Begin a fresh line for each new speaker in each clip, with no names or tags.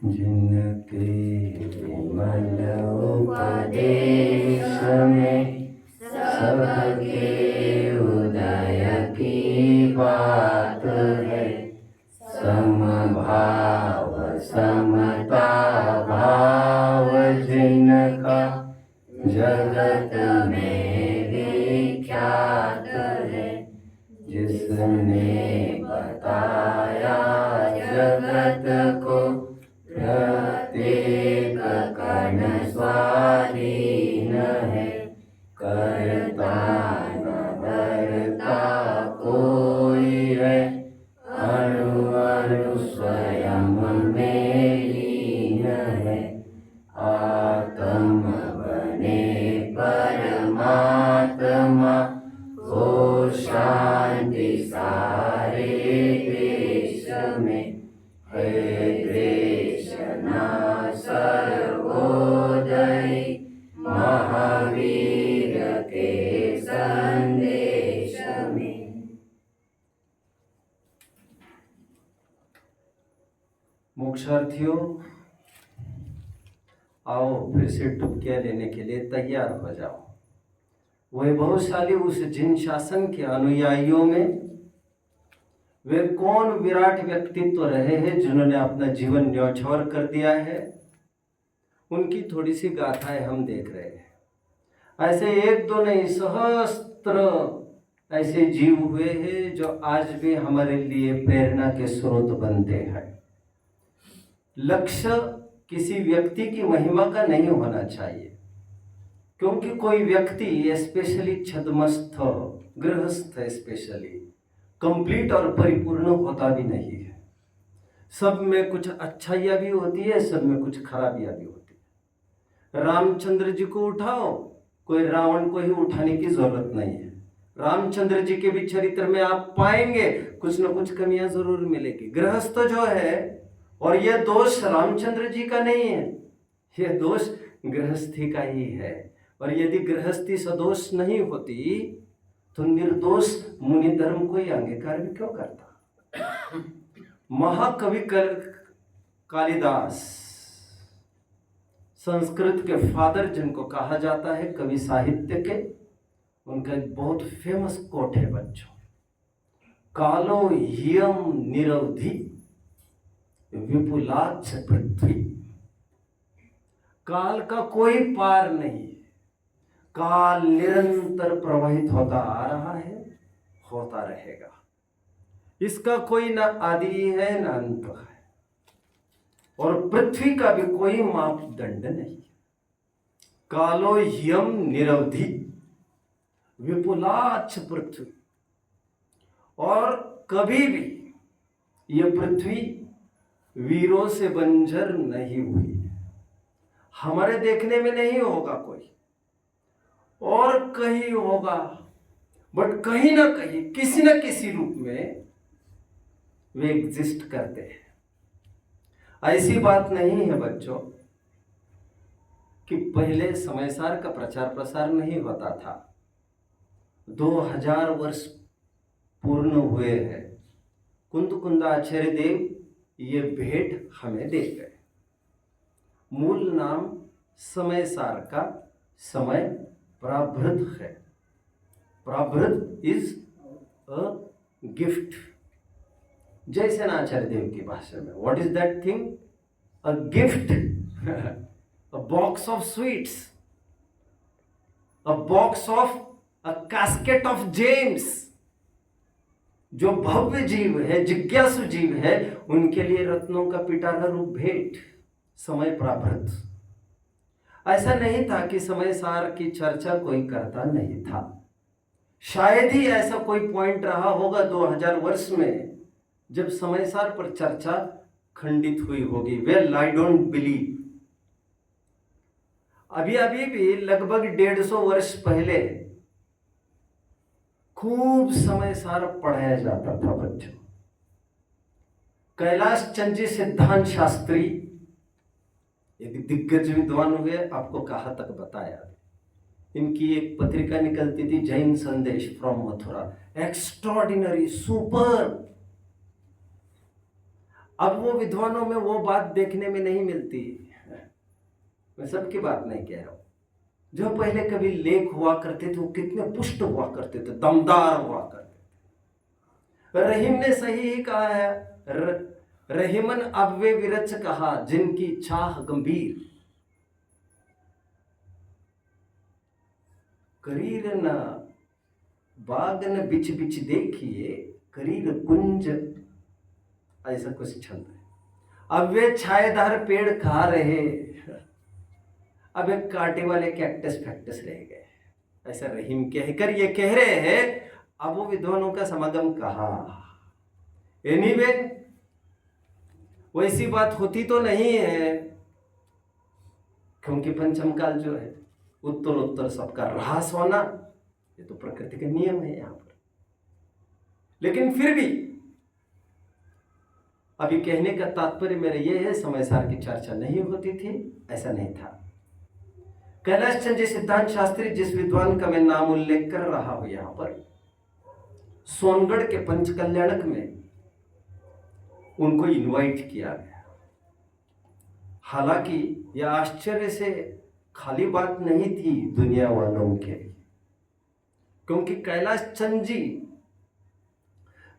जिनके विमल उपदेश में सबके उदय की बात है। समभाव समता भाव जिनका जगत में विख्यात है। जिसने बताया जगत को प्रत्येक कण स्वाधीन है। करता न करता कोई है, अणु अणु स्वयं में लीन है। आत्म बने परमात्मा हो शांति सारे देश में। है देश ना सर्वोदय महावीर के संदेश में। मोक्षार्थियों, आओ फिर से डुबकियां लेने के लिए तैयार हो जाओ। वैभवशाली उस जिन शासन के अनुयायियों में वे कौन विराट व्यक्तित्व रहे हैं जिन्होंने अपना जीवन न्यौछावर कर दिया है, उनकी थोड़ी सी गाथाएं हम देख रहे हैं। ऐसे एक दो नहीं, सहस्त्र ऐसे जीव हुए हैं जो आज भी हमारे लिए प्रेरणा के स्रोत बनते हैं। लक्ष्य किसी व्यक्ति की महिमा का नहीं होना चाहिए, क्योंकि कोई व्यक्ति स्पेशली छद्मस्थ गृहस्थ स्पेशली कंप्लीट और परिपूर्ण होता भी नहीं है। सब में कुछ अच्छाइयाँ भी होती है, सब में कुछ खराबियाँ भी होती है। रामचंद्र जी को उठाओ, कोई रावण को ही उठाने की जरूरत नहीं है। रामचंद्र जी के भी चरित्र में आप पाएंगे कुछ न कुछ कमियां जरूर मिलेगी। गृहस्थ जो है, और यह दोष रामचंद्र जी का नहीं है, यह दोष गृहस्थी का ही है। और यदि गृहस्थी सदोष नहीं होती तो निर्दोष मुनि धर्म को ही अंगीकार भी क्यों करता। महाकवि कालिदास, संस्कृत के फादर जिनको कहा जाता है, कवि साहित्य के, उनका एक बहुत फेमस कोट है बच्चों, कालो ह्यम निरवधि विपुलाच्छ पृथ्वी। काल का कोई पार नहीं, काल निरंतर प्रवाहित होता आ रहा है, होता रहेगा। इसका कोई ना आदि है ना अंत है, और पृथ्वी का भी कोई मापदंड नहीं। कालो ह्यम निरवधि विपुलाच्छ पृथ्वी, और कभी भी यह पृथ्वी वीरों से बंजर नहीं हुई। हमारे देखने में नहीं होगा कोई, और कहीं होगा, बट कहीं ना कहीं किसी न किसी रूप में वे एग्जिस्ट करते हैं। ऐसी बात नहीं है बच्चों कि पहले समयसार का प्रचार प्रसार नहीं होता था। 2000 वर्ष पूर्ण हुए हैं। कुंद आचार्य देव ये भेंट हमें दे गए। मूल नाम समयसार का समय प्राभृत है। प्राभृत इज अ गिफ्ट। जैसे आचार्य देव की भाषा में, what is that thing? A gift, a box of sweets, a box of, a casket of James. जो भव्य जीव है, जिज्ञासु जीव है, उनके लिए रत्नों का पिटारा रूप भेंट समय प्राभृत। ऐसा नहीं था कि समय सार की चर्चा कोई करता नहीं था। शायद ही ऐसा कोई पॉइंट रहा होगा 2000 वर्ष में जब समय सार पर चर्चा खंडित हुई होगी। Well, I don't believe. अभी भी लगभग 150 वर्ष पहले खूब समय सार पढ़ाया जाता था बच्चों। कैलाश चंद जी सिद्धांत शास्त्री एक दिग्गज विद्वान हुए, आपको कहाँ तक बताया। इनकी एक पत्रिका निकलती थी, जैन संदेश फ्रॉम मथुरा, एक्स्ट्रॉर्डिनरी, सुपर। अब वो विद्वानों में वो बात देखने में नहीं मिलती। मैं सबकी बात नहीं कह रहा हूं। जो पहले कभी लेख हुआ करते थे वो कितने पुष्ट हुआ करते थे, दमदार हुआ करते थे। रहीम ने सही ही कहा है, रहीमन अब वे विरच कहा जिनकी चाह गंभीर, करीर न बाग न बिछ बिछ देखिए करीर कुंज, ऐसा कुछ छंद है। अब वे छायेदार पेड़ खा रहे, अब एक कांटे वाले कैक्टस फैक्टस रह गए, ऐसा रहीम कहकर ये कह रहे हैं। अब वो विद्वानों का समागम कहा। एनीवे वैसी बात होती तो नहीं है, क्योंकि पंचम काल जो है उत्तर उत्तर सबका ह्रास होना, ये तो प्रकृति का नियम है यहां पर। लेकिन फिर भी अभी कहने का तात्पर्य मेरा यह है, समय सार की चर्चा नहीं होती थी, ऐसा नहीं था। कैलाश चंद्र सिद्धांत शास्त्री जिस विद्वान का मैं नाम उल्लेख कर रहा हूं यहां पर, सोनगढ़ के पंचकल्याणक में उनको इनवाइट किया गया। हालांकि यह आश्चर्य से खाली बात नहीं थी दुनिया वालों के लिए, क्योंकि कैलाश चंद जी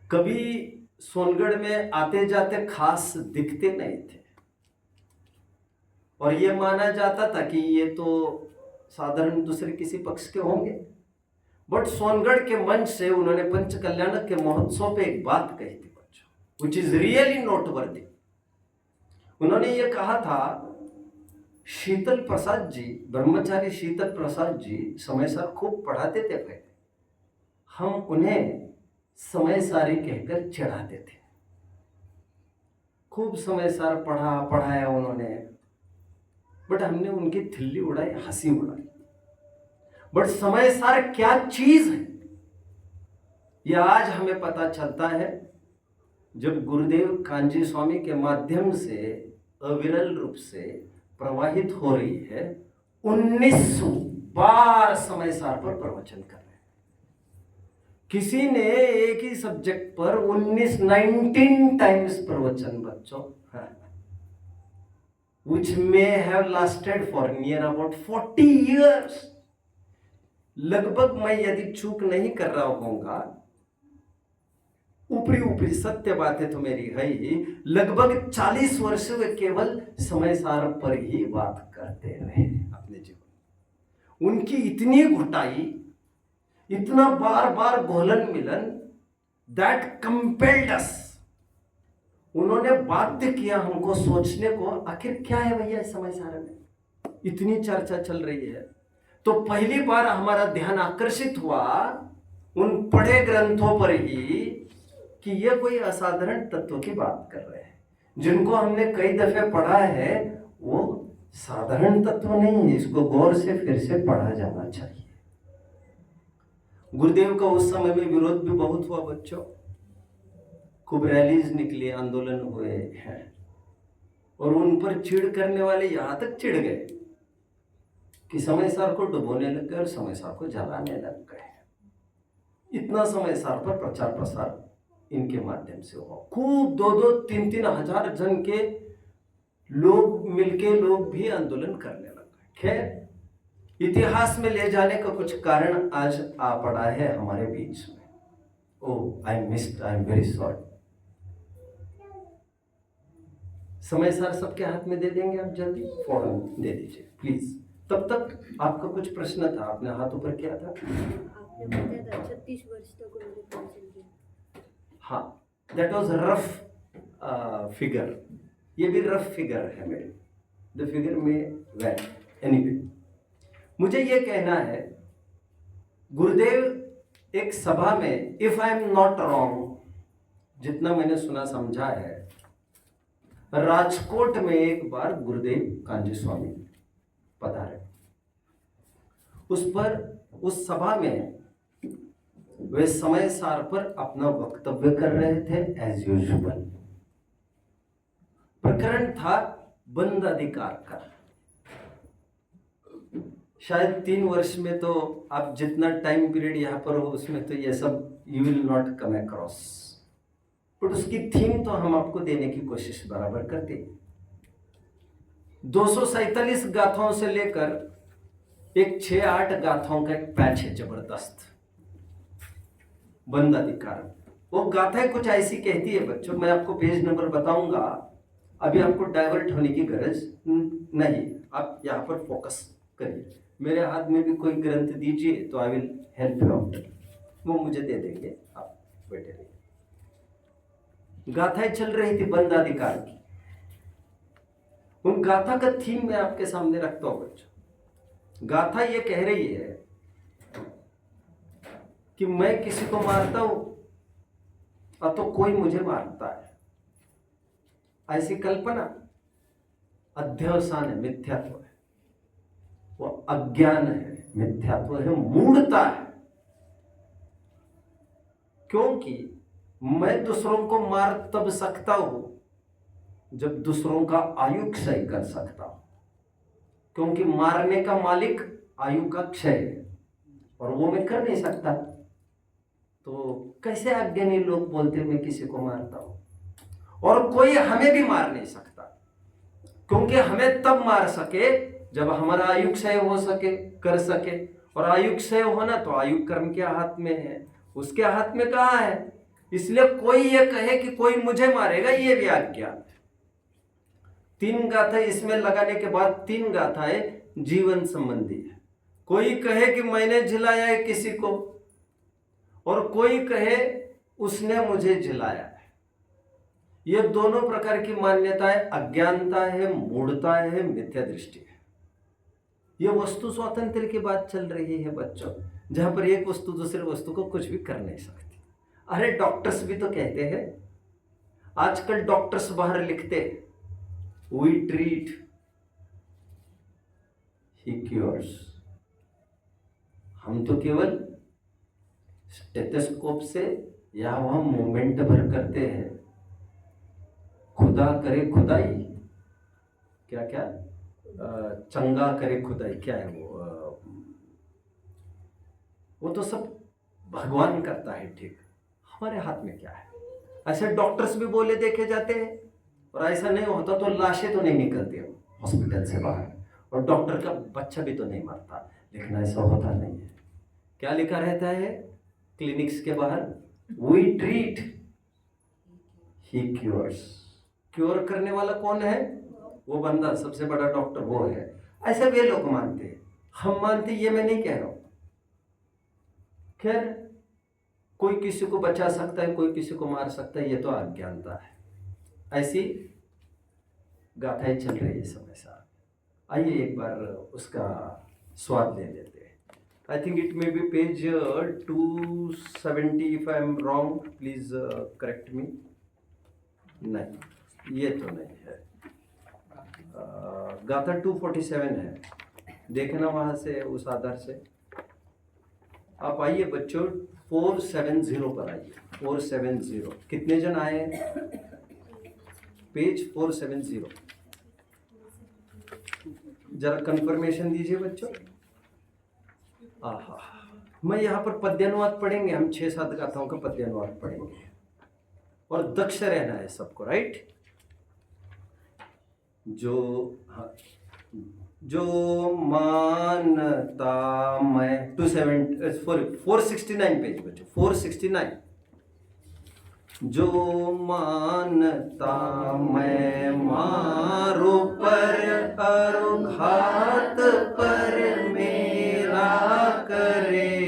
कभी सोनगढ़ में आते जाते खास दिखते नहीं थे, और यह माना जाता था कि ये तो साधारण दूसरे किसी पक्ष के होंगे। बट सोनगढ़ के मंच से उन्होंने पंचकल्याणक के महोत्सव पे एक बात कही थी बच्चों, विच इज रियली नोटवर्दी। उन्होंने ये कहा था, शीतल प्रसाद जी, ब्रह्मचारी शीतल प्रसाद जी समय सार खूब पढ़ाते थे पहले, हम उन्हें समय सारी कहकर चढ़ाते थे। खूब समय सार पढ़ाया उन्होंने, बट हमने उनकी थिल्ली उड़ाई, हंसी उड़ाई। बट समय सार क्या चीज है यह आज हमें पता चलता है जब गुरुदेव कांजी स्वामी के माध्यम से अविरल रूप से प्रवाहित हो रही है। 1900 बार समय सार पर प्रवचन कर रहे हैं। किसी ने एक ही सब्जेक्ट पर 19 टाइम्स प्रवचन बच्चों, which may have lasted for near about 40 years। लगभग मैं यदि चूक नहीं कर रहा होऊंगा, ऊपरी ऊपरी सत्य बातें तो मेरी है ही, लगभग 40 वर्ष वे केवल समय सार पर ही बात करते रहे अपने जीवन। उनकी इतनी घुटाई, इतना बार बार घोलन मिलन, दैट कंपेल्ड अस, उन्होंने बाध्य किया हमको सोचने को, आखिर क्या है भैया इस समय सारे में, इतनी चर्चा चल रही है। तो पहली बार हमारा ध्यान आकर्षित हुआ उन पढ़े ग्रंथों पर ही कि ये कोई असाधारण तत्व की बात कर रहे हैं। जिनको हमने कई दफे पढ़ा है वो साधारण तत्व नहीं है, इसको गौर से फिर से पढ़ा जाना चाहिए। गुरुदेव का उस समय में विरोध भी बहुत हुआ बच्चों, खूब रैलीज निकली, आंदोलन हुए हैं, और उन पर चिढ़ करने वाले यहां तक चिढ़ गए कि समय सार को डुबोने लग गए और समय सार को जलाने लग गए। इतना समय सार पर प्रचार प्रसार इनके माध्यम से हुआ। खूब 2-3 हजार जन के लोग मिलके लोग भी आंदोलन करने लग गए। खैर, इतिहास में ले जाने का कुछ कारण आज आ पड़ा है हमारे बीच में। ओह, आई एम वेरी सॉरी। समय सार सबके हाथ में दे देंगे आप, जल्दी फौरन दे दीजिए प्लीज। तब तक आपका कुछ प्रश्न था, आपने हाथ ऊपर किया था।
आपने बताया था 36 वर्ष तक उन्होंने प्रवचन किया।
हाँ, दैट वाज रफ फिगर, ये भी रफ फिगर है मेरे, द फिगर में वेल। एनीवे, मुझे ये कहना है, गुरुदेव एक सभा में, if I am not wrong, जितना मैंने सुना समझा है, राजकोट में एक बार गुरुदेव कांजी स्वामी पधारे। उस सभा में वे समय सार पर अपना वक्तव्य कर रहे थे एज यूजुअल। प्रकरण था बंद अधिकार का। शायद 3 वर्ष में तो आप जितना टाइम पीरियड यहाँ पर हो उसमें तो ये सब you will not come across. पर उसकी थीम तो हम आपको देने की कोशिश बराबर करते हैं। 247 गाथाओं से लेकर एक 6-8 गाथाओं का एक पैच है जबरदस्त, बंद अधिकार। वो गाथाएं कुछ ऐसी कहती है बच्चों, मैं आपको पेज नंबर बताऊंगा, अभी आपको डाइवर्ट होने की गरज नहीं, आप यहाँ पर फोकस करिए। मेरे हाथ में भी कोई ग्रंथ दीजिए तो I will help you out, वो मुझे दे देंगे, आप बैठे रहिए। गाथाएं चल रही थी बंद अधिकार की, उन गाथा का थीम मैं आपके सामने रखता हूं बच्चों। गाथा ये कह रही है कि मैं किसी को मारता हूं और तो कोई मुझे मारता है, ऐसी कल्पना अध्यवसान है, मिथ्यात्व है, वो अज्ञान है, मिथ्यात्व है, मूढ़ता है। क्योंकि मैं दूसरों को मार तब सकता हूं जब दूसरों का आयु क्षय कर सकता हूं, क्योंकि मारने का मालिक आयु का क्षय है और वो मैं कर नहीं सकता। तो कैसे अज्ञानी लोग बोलते मैं किसी को मारता हूं, और कोई हमें भी मार नहीं सकता, क्योंकि हमें तब मार सके जब हमारा आयु क्षय हो सके, कर सके। और आयु क्षय होना तो आयु कर्म के हाथ में है, उसके हाथ में कहाँ है। इसलिए कोई ये कहे कि कोई मुझे मारेगा, ये भी अज्ञान है। 3 गाथा इसमें लगाने के बाद 3 गाथाएं जीवन संबंधी है। कोई कहे कि मैंने झिलाया है किसी को, और कोई कहे उसने मुझे झिलाया है। ये दोनों प्रकार की मान्यताएं अज्ञानता है, मूढ़ता है, मिथ्या दृष्टि है। ये वस्तु स्वातंत्र की बात चल रही है बच्चों, जहां पर एक वस्तु दूसरे वस्तु को कुछ भी कर नहीं सकती। अरे डॉक्टर्स भी तो कहते हैं, आजकल डॉक्टर्स बाहर लिखते हैं, वी ट्रीट ही क्योर्स। हम तो केवल स्टेथोस्कोप से या वहां मूवमेंट भर करते हैं, खुदा करे खुदाई, क्या क्या चंगा करे खुदाई, क्या है वो तो सब भगवान करता है, ठीक। हमारे हाथ में क्या है। ऐसे डॉक्टर्स भी बोले देखे जाते हैं, और ऐसा नहीं होता तो लाशें तो नहीं निकलती हॉस्पिटल से बाहर, और डॉक्टर का बच्चा भी तो नहीं मरता। लेकिन ऐसा होता नहीं है। क्या लिखा रहता है क्लिनिक्स के बाहर, we treat he cures. Cure करने वाला कौन है? वो बंदा, सबसे बड़ा डॉक्टर वो है। ऐसे वे लोग मानते हैं, हम मानते, ये मैं नहीं कह रहा हूं। खैर, कोई किसी को बचा सकता है, कोई किसी को मार सकता है, ये तो अज्ञानता है। ऐसी गाथाएं चल रही है समय साथ। आइए एक बार उसका स्वाद ले लेते हैं। I think it may be page 270, if I am wrong please correct मी। नहीं, ये तो नहीं है, गाथा 247 है, देखना वहां से, उस आधार से आप आइए बच्चों। 470 पर आइए, 470। कितने जन आए हैं? पेज 470, जरा कंफर्मेशन दीजिए बच्चों। आहा, मैं यहाँ पर पद्यानुवाद पढ़ेंगे, हम 6-7 गाथाओं का पद्यानुवाद पढ़ेंगे, और दक्ष रहना है सबको, राइट। जो मानता मैं 469 पेज बच्चों, 469। जो मानता मैं मारो पर अरु घात पर मेरा करे,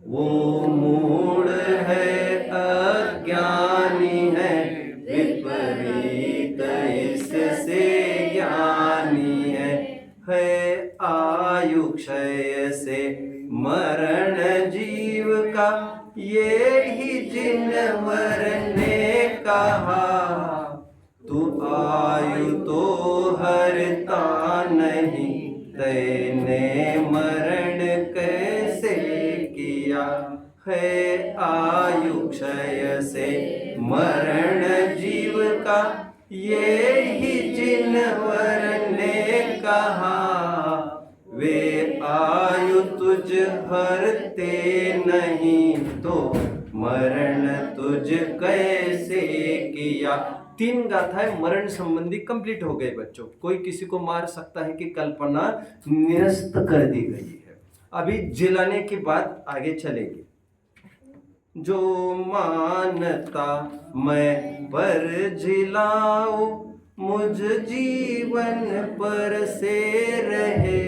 वो मूढ़ है, अज्ञानी है, विपरीत इससे ज्ञानी है आयु क्षय से मरण जीव का, ये ही जिनवर ने कहा। तू आयु तो हरता नहीं, तैने मरण कैसे किया है आयु क्षय से मरण जीव का, ये ही जिनवर ने कहा। वे आयु तुझ हरते नहीं, तो मरण तुझ कैसे किया। 3 गाथाएं मरण संबंधी कंप्लीट हो गए बच्चों। कोई किसी को मार सकता है कि कल्पना निरस्त कर दी गई है। अभी जिलाने की बात आगे चलेगी। जो मानता मैं पर जिलाऊं, मुझ जीवन पर से रहे,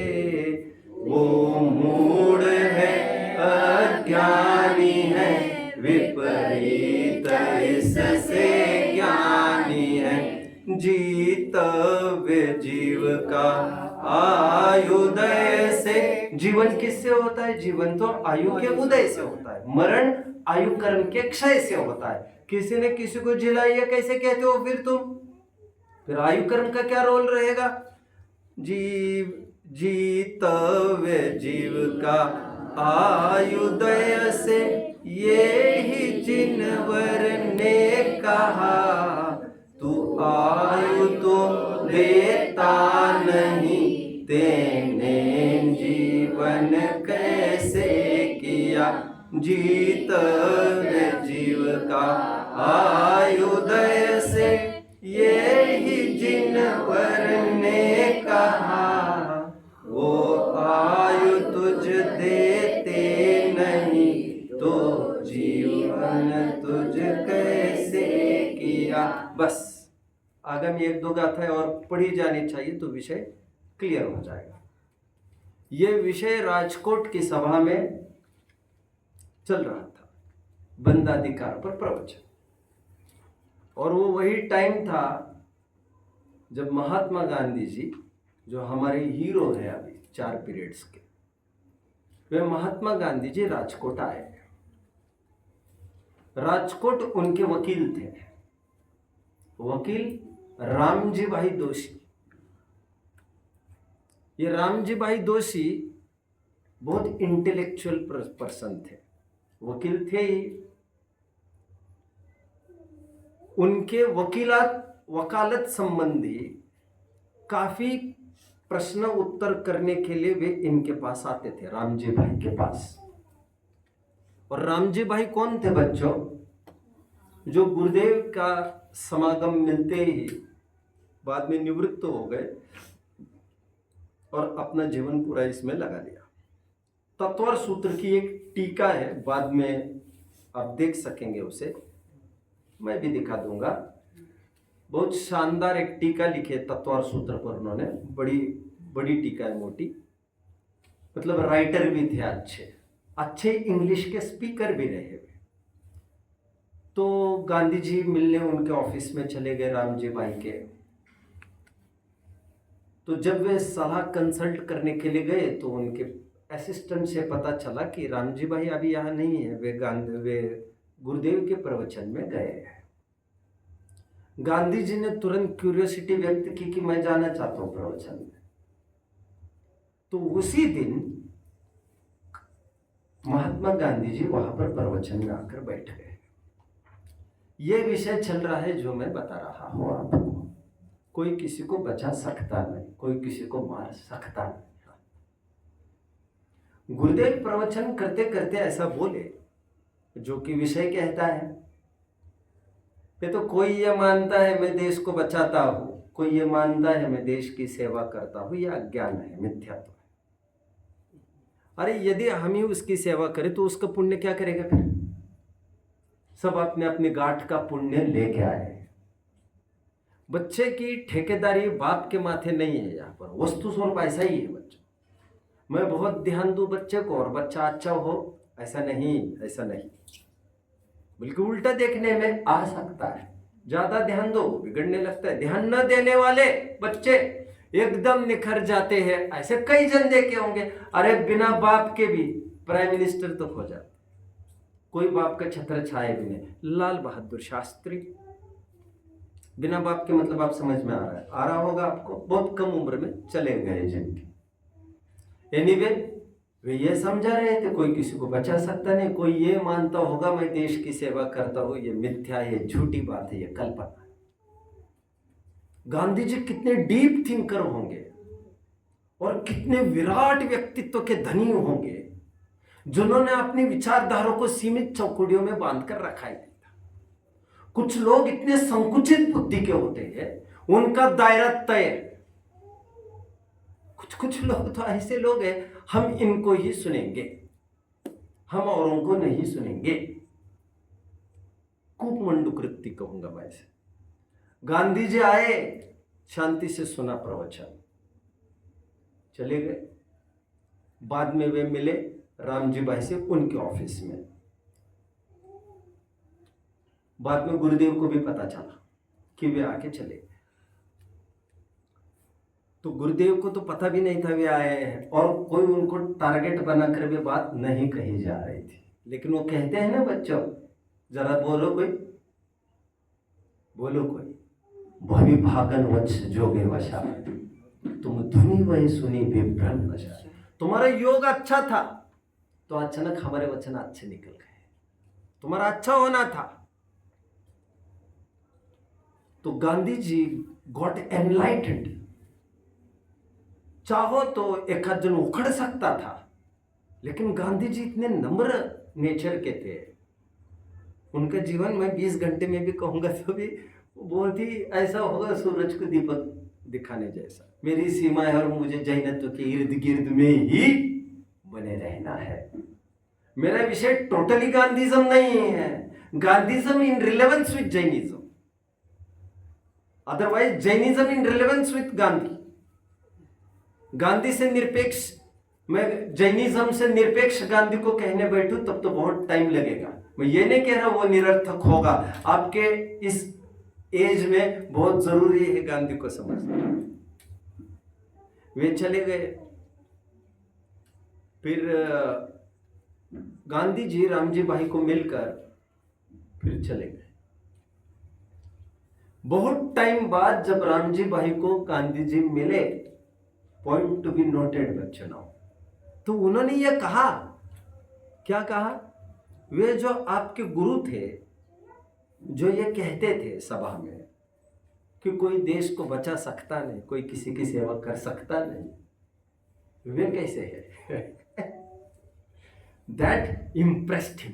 वो मूढ़ है अज्ञानी है, विपरीत इससे ज्ञानी है। जीतव्य जीव का आयुदय से। जीवन किससे होता है? जीवन तो आयु के उदय से होता है। मरण आयु कर्म के क्षय से होता है। किसी ने किसी को जिलाइए कैसे कहते हो फिर तुम? फिर आयु कर्म का क्या रोल रहेगा? जीतव्य जीव का आयुदय से, ये ही जिनवर ने कहा, तू आयु तो लेता नहीं, तेने जीवन कैसे किया। जीतव्य जीव का आयुदय से, ये ही जिनवर ने कहा, वो आयु तुझ देते नहीं, तो जीवन तुझ कैसे किया। बस आगामी 1-2 गाथाएं और पढ़ी जानी चाहिए तो विषय क्लियर हो जाएगा। ये विषय राजकोट की सभा में चल रहा था, बंदाधिकार पर प्रवचन। और वो वही टाइम था जब महात्मा गांधी जी, जो हमारे हीरो हैं अभी 4 पीरियड्स के, वे महात्मा गांधी जी राजकोट आए। राजकोट उनके वकील थे, वकील रामजी भाई दोषी। ये रामजी भाई दोषी बहुत इंटेलेक्चुअल पर्सन थे, वकील थे ही। उनके वकालत संबंधी काफी प्रश्न उत्तर करने के लिए वे इनके पास आते थे, रामजी भाई के पास। और रामजी भाई कौन थे बच्चों? जो गुरुदेव का समागम मिलते ही बाद में निवृत्त हो गए और अपना जीवन पूरा इसमें लगा दिया। तत्वर सूत्र की एक टीका है, बाद में आप देख सकेंगे उसे, मैं भी दिखा दूंगा। बहुत शानदार एक टीका लिखे तत्वर सूत्र पर उन्होंने, बड़ी टीका है, मोटी। मतलब राइटर भी थे, अच्छे इंग्लिश के स्पीकर भी रहे हुए। तो गांधी जी मिलने उनके ऑफिस में चले गए रामजी भाई के। तो जब वे सलाह कंसल्ट करने के लिए गए तो उनके असिस्टेंट से पता चला कि रामजी भाई अभी यहाँ नहीं है, वे गुरुदेव के प्रवचन में गए हैं। गांधी जी ने तुरंत क्यूरियोसिटी व्यक्त की कि मैं जाना चाहता हूं प्रवचन में। तो उसी दिन महात्मा गांधी जी वहां पर प्रवचन में आकर बैठ गए। ये विषय चल रहा है जो मैं बता रहा हूं आपको। कोई किसी को बचा सकता नहीं, कोई किसी को मार सकता नहीं। गुरुदेव प्रवचन करते करते ऐसा बोले जो कि विषय कहता है। ये तो कोई ये मानता है मैं देश को बचाता हूं, कोई ये मानता है मैं देश की सेवा करता हूं, यह अज्ञान है, मिथ्यात्व है। अरे यदि हम ही उसकी सेवा करें तो उसका पुण्य क्या करेगा फिर? सब अपने अपने गांठ का पुण्य लेके आए। बच्चे की ठेकेदारी बाप के माथे नहीं है, यहाँ पर वस्तु स्वरूप ऐसा ही है। बच्चा मैं बहुत ध्यान दूं बच्चे को और बच्चा अच्छा हो, ऐसा नहीं, बल्कि उल्टा देखने में आ सकता है। ज्यादा ध्यान दो बिगड़ने लगता है। ध्यान न देने वाले बच्चे एकदम निखर जाते हैं, ऐसे कई जन देखे होंगे। अरे बिना बाप के भी प्राइम मिनिस्टर तक हो जाते, कोई बाप का छत्र छाए भी नहीं। लाल बहादुर शास्त्री बिना बाप के, मतलब आप समझ में आ रहा होगा आपको, बहुत कम उम्र में चले गए जिनके। एनीवे वे ये समझा रहे थे कोई किसी को बचा सकता नहीं। कोई ये मानता होगा मैं देश की सेवा करता हूं, ये मिथ्या है, ये झूठी बात है, ये कल्पना है। गांधी जी कितने डीप थिंकर होंगे और कितने विराट व्यक्तित्व के धनी होंगे, जिन्होंने अपनी विचारधारा को सीमित चौकड़ियों में बांध कर रखा ही नहीं था। कुछ लोग इतने संकुचित बुद्धि के होते हैं, उनका दायरा तय। कुछ लोग तो ऐसे लोग हैं, हम इनको ही सुनेंगे, हम औरों को नहीं सुनेंगे। कूपमंडू कृत्य कहूंगा मैं इसे। गांधी जी आए, शांति से सुना प्रवचन, चले गए। बाद में वे मिले रामजी भाई से उनके ऑफिस में। बाद में गुरुदेव को भी पता चला कि वे आके चले गए। तो गुरुदेव को तो पता भी नहीं था वे आए हैं, और कोई उनको टारगेट बनाकर वे बात नहीं कही जा रही थी। लेकिन वो कहते हैं ना, बच्चों जरा बोलो कोई, बोलो कोई। भवि भागन वंश जोगे वशा, तुम धुनी वही सुनी विभ्रम नशा। तुम्हारा योग अच्छा था तो अचानक हमारे वचन अच्छे निकल गए। तुम्हारा अच्छा होना था। तो गांधी जी गॉट एनलाइटेंड। चाहो तो एक आध जन उखड़ सकता था, लेकिन गांधी जी इतने नम्र नेचर के थे। उनका जीवन में 20 घंटे में भी कहूंगा तो भी बहुत ही ऐसा होगा, सूरज को दीपक दिखाने जैसा। मेरी सीमा है और मुझे जैनत्व के इर्द गिर्द में ही बने रहना है। मेरा विषय टोटली गांधीज्म नहीं है। Gandhism in relevance with Jainism, otherwise Jainism in relevance with Gandhi. Gandhi से निरपेक्ष, मैं जैनिज्म से निरपेक्ष गांधी को कहने बैठूं तब तो बहुत टाइम लगेगा। मैं ये नहीं कह रहा वो निरर्थक होगा। आपके इस एज में बहुत जरूरी है गांधी को समझना। वे चले गए। फिर गांधी जी रामजी भाई को मिलकर फिर चले गए। बहुत टाइम बाद जब रामजी भाई को गांधी जी मिले, पॉइंट टू बी नोटेड बच्चों, तो उन्होंने यह कहा, क्या कहा? वे जो आपके गुरु थे, जो ये कहते थे सभा में कि कोई देश को बचा सकता नहीं, कोई किसी की सेवा कर सकता नहीं, वे कैसे है? That impressed him.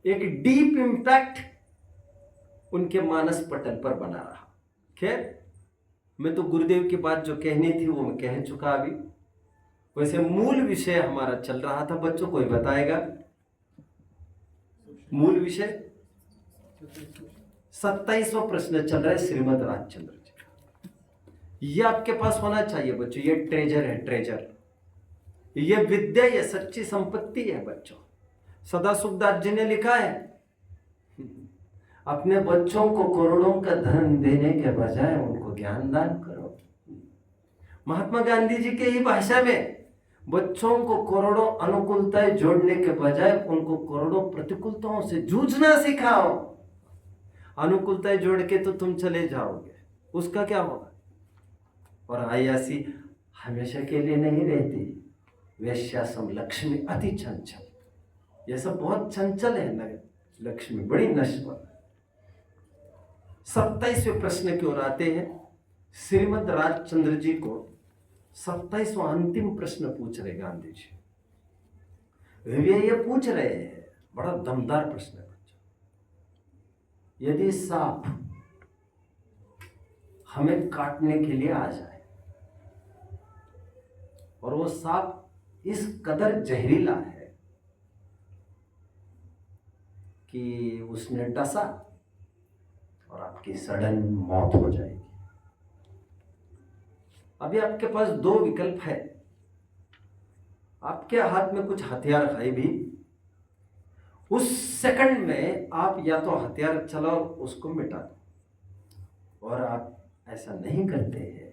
एक डीप इम्पैक्ट उनके मानस पटल पर बना रहा। खैर, मैं तो गुरुदेव की बात जो कहनी थी वो मैं कह चुका अभी। वैसे मूल विषय हमारा चल रहा था, बच्चों कोई बताएगा मूल विषय? 27वां प्रश्न चल रहा है श्रीमद राजचंद्र जी का। ये आपके पास होना चाहिए बच्चों, ये ट्रेजर है, ट्रेजर। ये विद्या, ये सच्ची संपत्ति है बच्चों। सदा सुखदास जी ने लिखा है, अपने बच्चों को करोड़ों का धन देने के बजाय उनको ज्ञान दान करो। महात्मा गांधी जी के ही भाषा में, बच्चों को करोड़ों अनुकूलताएं जोड़ने के बजाय उनको करोड़ों प्रतिकूलताओं से जूझना सिखाओ। अनुकूलताएं जोड़ के तो तुम चले जाओगे, उसका क्या होगा? और आयासी हमेशा के लिए नहीं रहती। वैश्यासम लक्ष्मी अति चंचल। यह सब बहुत चंचल है ना, लक्ष्मी बड़ी नश्वर। 27वें प्रश्न की ओर आते हैं। श्रीमद राजचंद्र जी को 27वां अंतिम प्रश्न पूछ रहे गांधी जी। वे ये पूछ रहे हैं, बड़ा दमदार प्रश्न है बच्चों। यदि सांप हमें काटने के लिए आ जाए और वो सांप इस कदर जहरीला है कि उसने डसा और आपकी सडन मौत हो जाएगी। अभी आपके पास दो विकल्प है। आपके हाथ में कुछ हथियार है भी, उस सेकंड में आप या तो हथियार चलाओ, उसको मिटा दो, और आप ऐसा नहीं करते हैं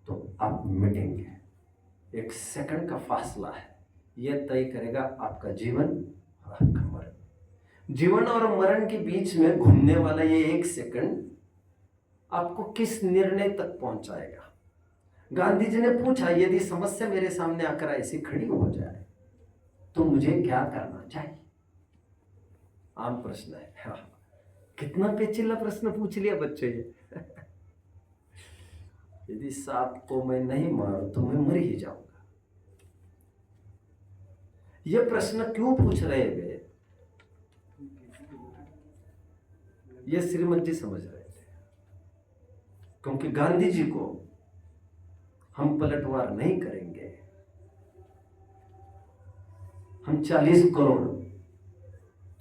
तो आप मिटेंगे। एक सेकंड का फासला है, यह तय करेगा आपका जीवन और आपका मरण। जीवन और मरण के बीच में घूमने वाला ये एक सेकंड आपको किस निर्णय तक पहुंचाएगा? गांधी जी ने पूछा, यदि समस्या मेरे सामने आकर ऐसी खड़ी हो जाए तो मुझे क्या करना चाहिए? आम प्रश्न है। हाँ, कितना पेचीदा प्रश्न पूछ लिया बच्चे ये। यदि सांप को मैं नहीं मारूं तो मैं मर ही जाऊंगा। ये प्रश्न क्यों पूछ रहे वे? ये श्रीमद जी समझ रहे थे, क्योंकि गांधी जी को हम पलटवार नहीं करेंगे। हम 40 करोड़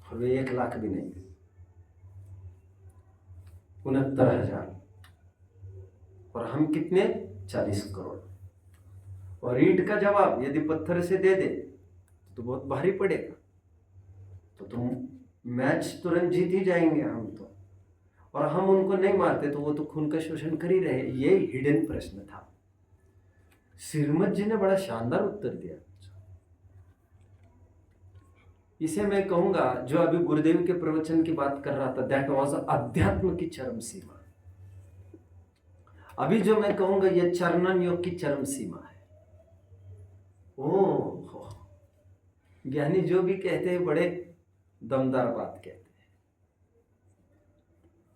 और वे 1 लाख भी नहीं, 69,000 और हम कितने? 40 करोड़। और ईंट का जवाब यदि पत्थर से दे दे तो बहुत भारी पड़ेगा, तो तुम मैच तुरंत जीत ही जाएंगे हम तो। और हम उनको नहीं मारते तो वो तो खून का शोषण कर ही रहे। ये हिडन प्रश्न था। श्रीमद जी ने बड़ा शानदार उत्तर दिया। इसे मैं कहूंगा, जो अभी गुरुदेव के प्रवचन की बात कर रहा था, दैट वाज अध्यात्म की चरम सीमा। अभी जो मैं कहूंगा ये चरणन योग की चरम सीमा है। ओह, ज्ञानी जो भी कहते हैं बड़े दमदार बात कहते हैं।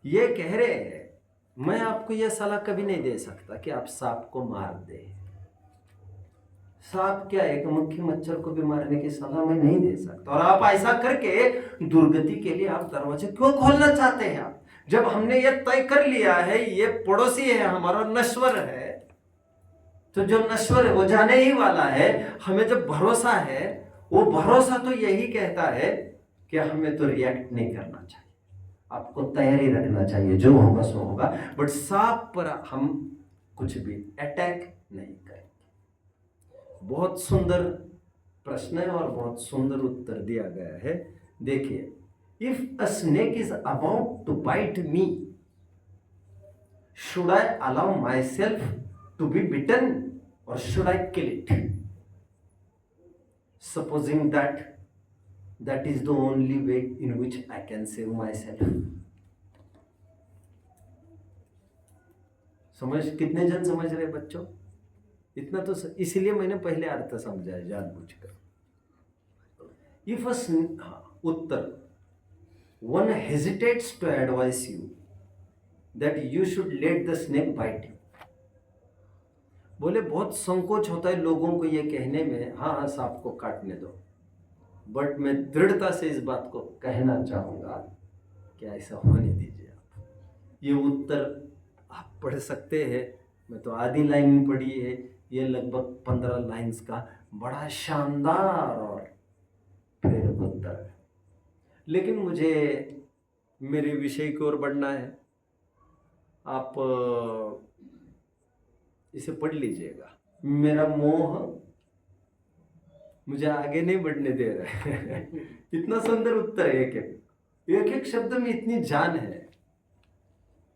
ये कह रहे हैं, मैं आपको यह सलाह कभी नहीं दे सकता कि आप सांप को मार दे। सांप क्या, एक मक्खी मच्छर को भी मारने की सलाह मैं नहीं दे सकता। और आप ऐसा करके दुर्गति के लिए आप दरवाजे क्यों खोलना चाहते हैं आप? जब हमने ये तय कर लिया है ये पड़ोसी है हमारा, नश्वर है, तो जो नश्वर है वो जाने ही वाला है। हमें जब भरोसा है, वो भरोसा तो यही कहता है कि हमें तो रिएक्ट नहीं करना चाहिए, आपको तैयारी रखना चाहिए, जो होगा सो होगा, बट सांप पर हम कुछ भी अटैक नहीं करेंगे। बहुत सुंदर प्रश्न है और बहुत सुंदर उत्तर दिया गया है। देखिए, if a snake is about to bite me, should I allow my self to be bitten और should I kill it? Supposing that is the only way in which I can save myself. कितने जन समझ रहे बच्चों? इतना तो इसीलिए मैंने पहले अर्थ समझाया जानबूझकर। उत्तर, one hesitates to advise you that you should let the snake bite you. बोले बहुत संकोच होता है लोगों को ये कहने में, हाँ सांप को काटने दो, बट मैं दृढ़ता से इस बात को कहना चाहूंगा कि ऐसा होने दीजिए आप। ये उत्तर आप पढ़ सकते हैं, मैं तो आधी लाइन पढ़ी है, ये लगभग 15 लाइंस का बड़ा शानदार और फिर उत्तर है। लेकिन मुझे मेरे विषय की ओर बढ़ना है। आप इसे पढ़ लीजिएगा। मेरा मोह मुझे आगे नहीं बढ़ने दे रहा है। इतना सुंदर उत्तर है, एक एक शब्द में इतनी जान है।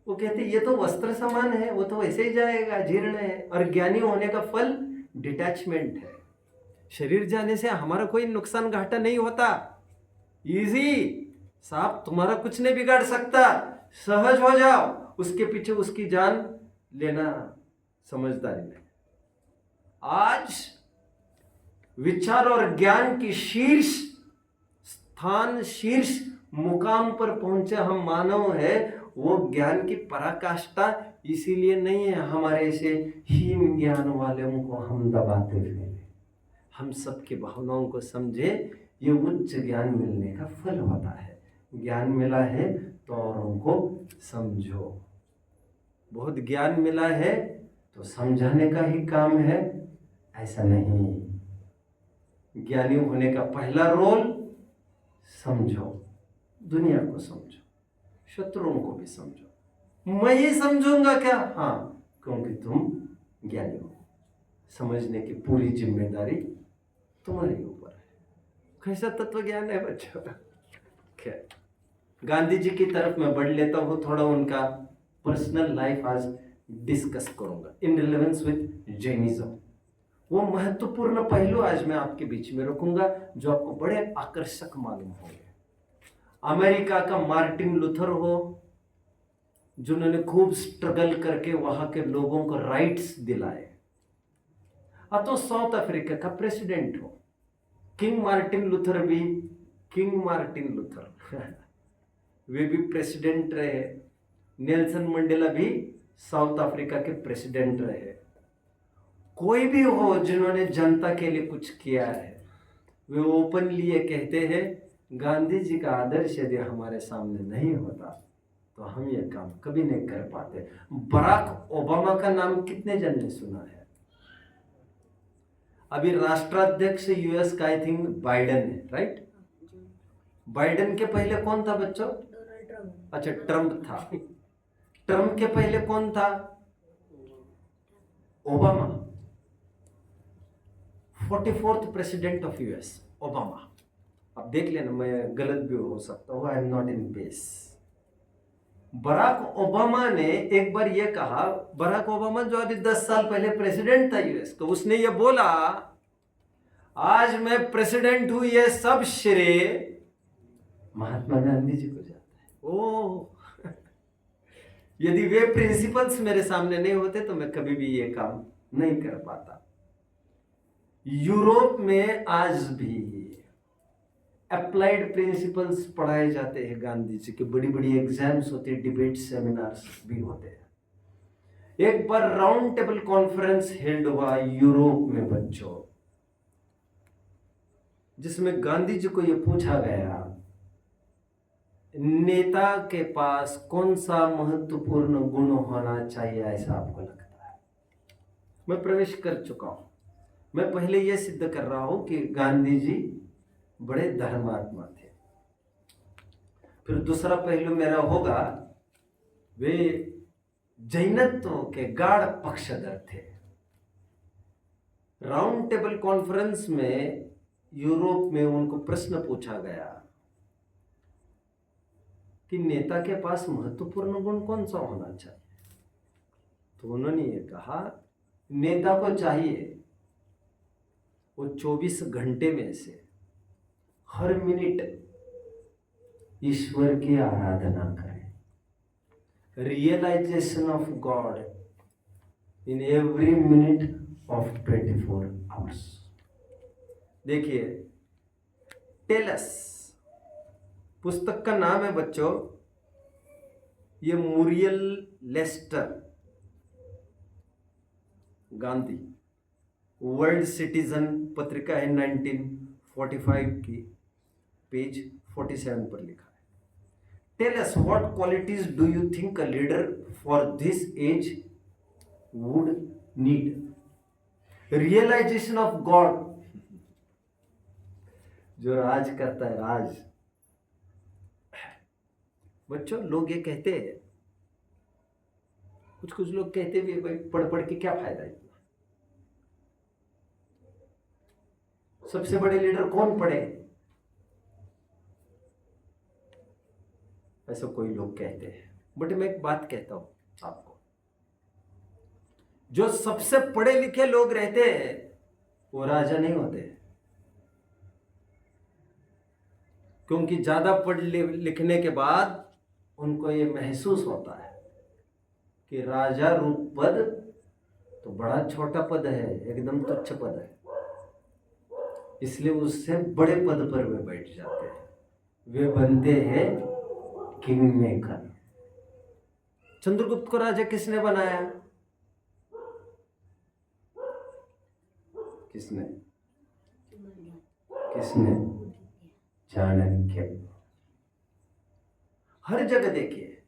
वो कहते ये तो वस्त्र समान है, वो तो वैसे ही जाएगा, जीर्ण है। और ज्ञानी होने का फल डिटैचमेंट है। शरीर जाने से हमारा कोई नुकसान घाटा नहीं होता। इजी, सांप तुम्हारा कुछ नहीं बिगाड़ सकता, सहज हो जाओ, उसके पीछे उसकी जान लेना समझदारी नहीं। आज विचार और ज्ञान की शीर्ष स्थान, शीर्ष मुकाम पर पहुंचे हम मानव है। वो ज्ञान की पराकाष्ठा इसीलिए नहीं है हमारे से हीन ज्ञान वालों को हम दबाते हुए। हम सबकी भावनाओं को समझे, ये उच्च ज्ञान मिलने का फल होता है। ज्ञान मिला है तो औरों को समझो। बहुत ज्ञान मिला है तो समझाने का ही काम है, ऐसा नहीं। ज्ञानी होने का पहला रोल समझो, दुनिया को समझो, शत्रुओं को भी समझो। मैं ही समझूंगा क्या? हाँ, क्योंकि तुम ज्ञानी हो। समझने की पूरी जिम्मेदारी तुम्हारे ऊपर है। कैसा तत्व ज्ञान है बच्चों? खैर, गांधी जी की तरफ मैं बढ़ लेता हूँ थोड़ा। उनका पर्सनल लाइफ आज डिस्कस करूंगा इन रिलेवेंस विद जैनिज्म। वो महत्वपूर्ण पहलू आज मैं आपके बीच में रखूंगा जो आपको बड़े आकर्षक मालूम होंगे। अमेरिका का मार्टिन लूथर हो, जिन्होंने खूब स्ट्रगल करके वहां के लोगों को राइट्स दिलाए, तो साउथ अफ्रीका का प्रेसिडेंट हो, किंग मार्टिन लूथर भी, किंग मार्टिन लूथर वे भी प्रेसिडेंट रहे। नेल्सन मंडेला भी साउथ अफ्रीका के प्रेसिडेंट रहे। कोई भी हो जिन्होंने जनता के लिए कुछ किया है, वे ओपनली ये कहते हैं, गांधी जी का आदर्श यदि हमारे सामने नहीं होता तो हम ये काम कभी नहीं कर पाते। बराक ओबामा का नाम कितने जन ने सुना है? अभी राष्ट्राध्यक्ष यूएस का आई थिंक बाइडेन है, राइट? बाइडेन के पहले कौन था बच्चों?
Donald Trump.
अच्छा, ट्रम्प था। ट्रम्प के पहले कौन था? Obama. 44th president of US, Obama. अब देख लेना, मैं गलत भी हो सकता हूँ, I am not in base. Barack Obama ने एक बार यह कहा, बराक ओबामा जो अभी 10 साल पहले प्रेसिडेंट था यूएस का, उसने ये बोला, आज मैं प्रेसिडेंट हूं, ये सब श्रेय महात्मा गांधी जी को जाता है। ओह, यदि वे प्रिंसिपल्स मेरे सामने नहीं होते तो मैं कभी भी ये काम नहीं कर पाता। यूरोप में आज भी अप्लाइड प्रिंसिपल्स पढ़ाए जाते हैं गांधी जी के, बड़ी बड़ी एग्जाम्स होते हैं, डिबेट सेमिनार्स भी होते हैं। एक बार राउंड टेबल कॉन्फ्रेंस हेल्ड हुआ यूरोप में बच्चों, जिसमें गांधी जी को यह पूछा गया, नेता के पास कौन सा महत्वपूर्ण गुण होना चाहिए ऐसा आपको लगता है? मैं प्रवेश कर चुका हूं, मैं पहले यह सिद्ध कर रहा हूं कि गांधी जी बड़े धर्मात्मा थे। फिर दूसरा पहलू मेरा होगा, वे जैनत्व के गाढ़ पक्षधर थे। राउंड टेबल कॉन्फ्रेंस में यूरोप में उनको प्रश्न पूछा गया कि नेता के पास महत्वपूर्ण गुण कौन सा होना चाहिए? तो उन्होंने ये कहा, नेता को चाहिए वो 24 घंटे में से हर मिनट ईश्वर की आराधना करें, realisation of God in every minute of 24 hours. देखिए, टेलस पुस्तक का नाम है बच्चों, ये Muriel Lester Gandhi, world citizen पत्रिका है 1945 की, पेज 47 पर लिखा है। Tell us what qualities do you think a leader for this age would need? Realisation of God, जो राज करता है, राज। बच्चों, लोग ये कहते हैं, कुछ कुछ लोग कहते भी, भाई पढ़ पढ़ के क्या फायदा इतना, सबसे बड़े लीडर कौन पढ़े, ऐसा कोई लोग कहते हैं। बट मैं एक बात कहता हूं आपको, जो सबसे पढ़े लिखे लोग रहते हैं वो राजा नहीं होते, क्योंकि ज्यादा पढ़ लिखने के बाद उनको ये महसूस होता है कि राजा रूप पद तो बड़ा छोटा पद है, एकदम तुच्छ पद है, इसलिए उससे बड़े पद पर वे बैठ जाते हैं, वे बनते हैं किंग मेकर। चंद्रगुप्त को राजा किसने बनाया? किसने? चाणक्य। हर जगह देखिए,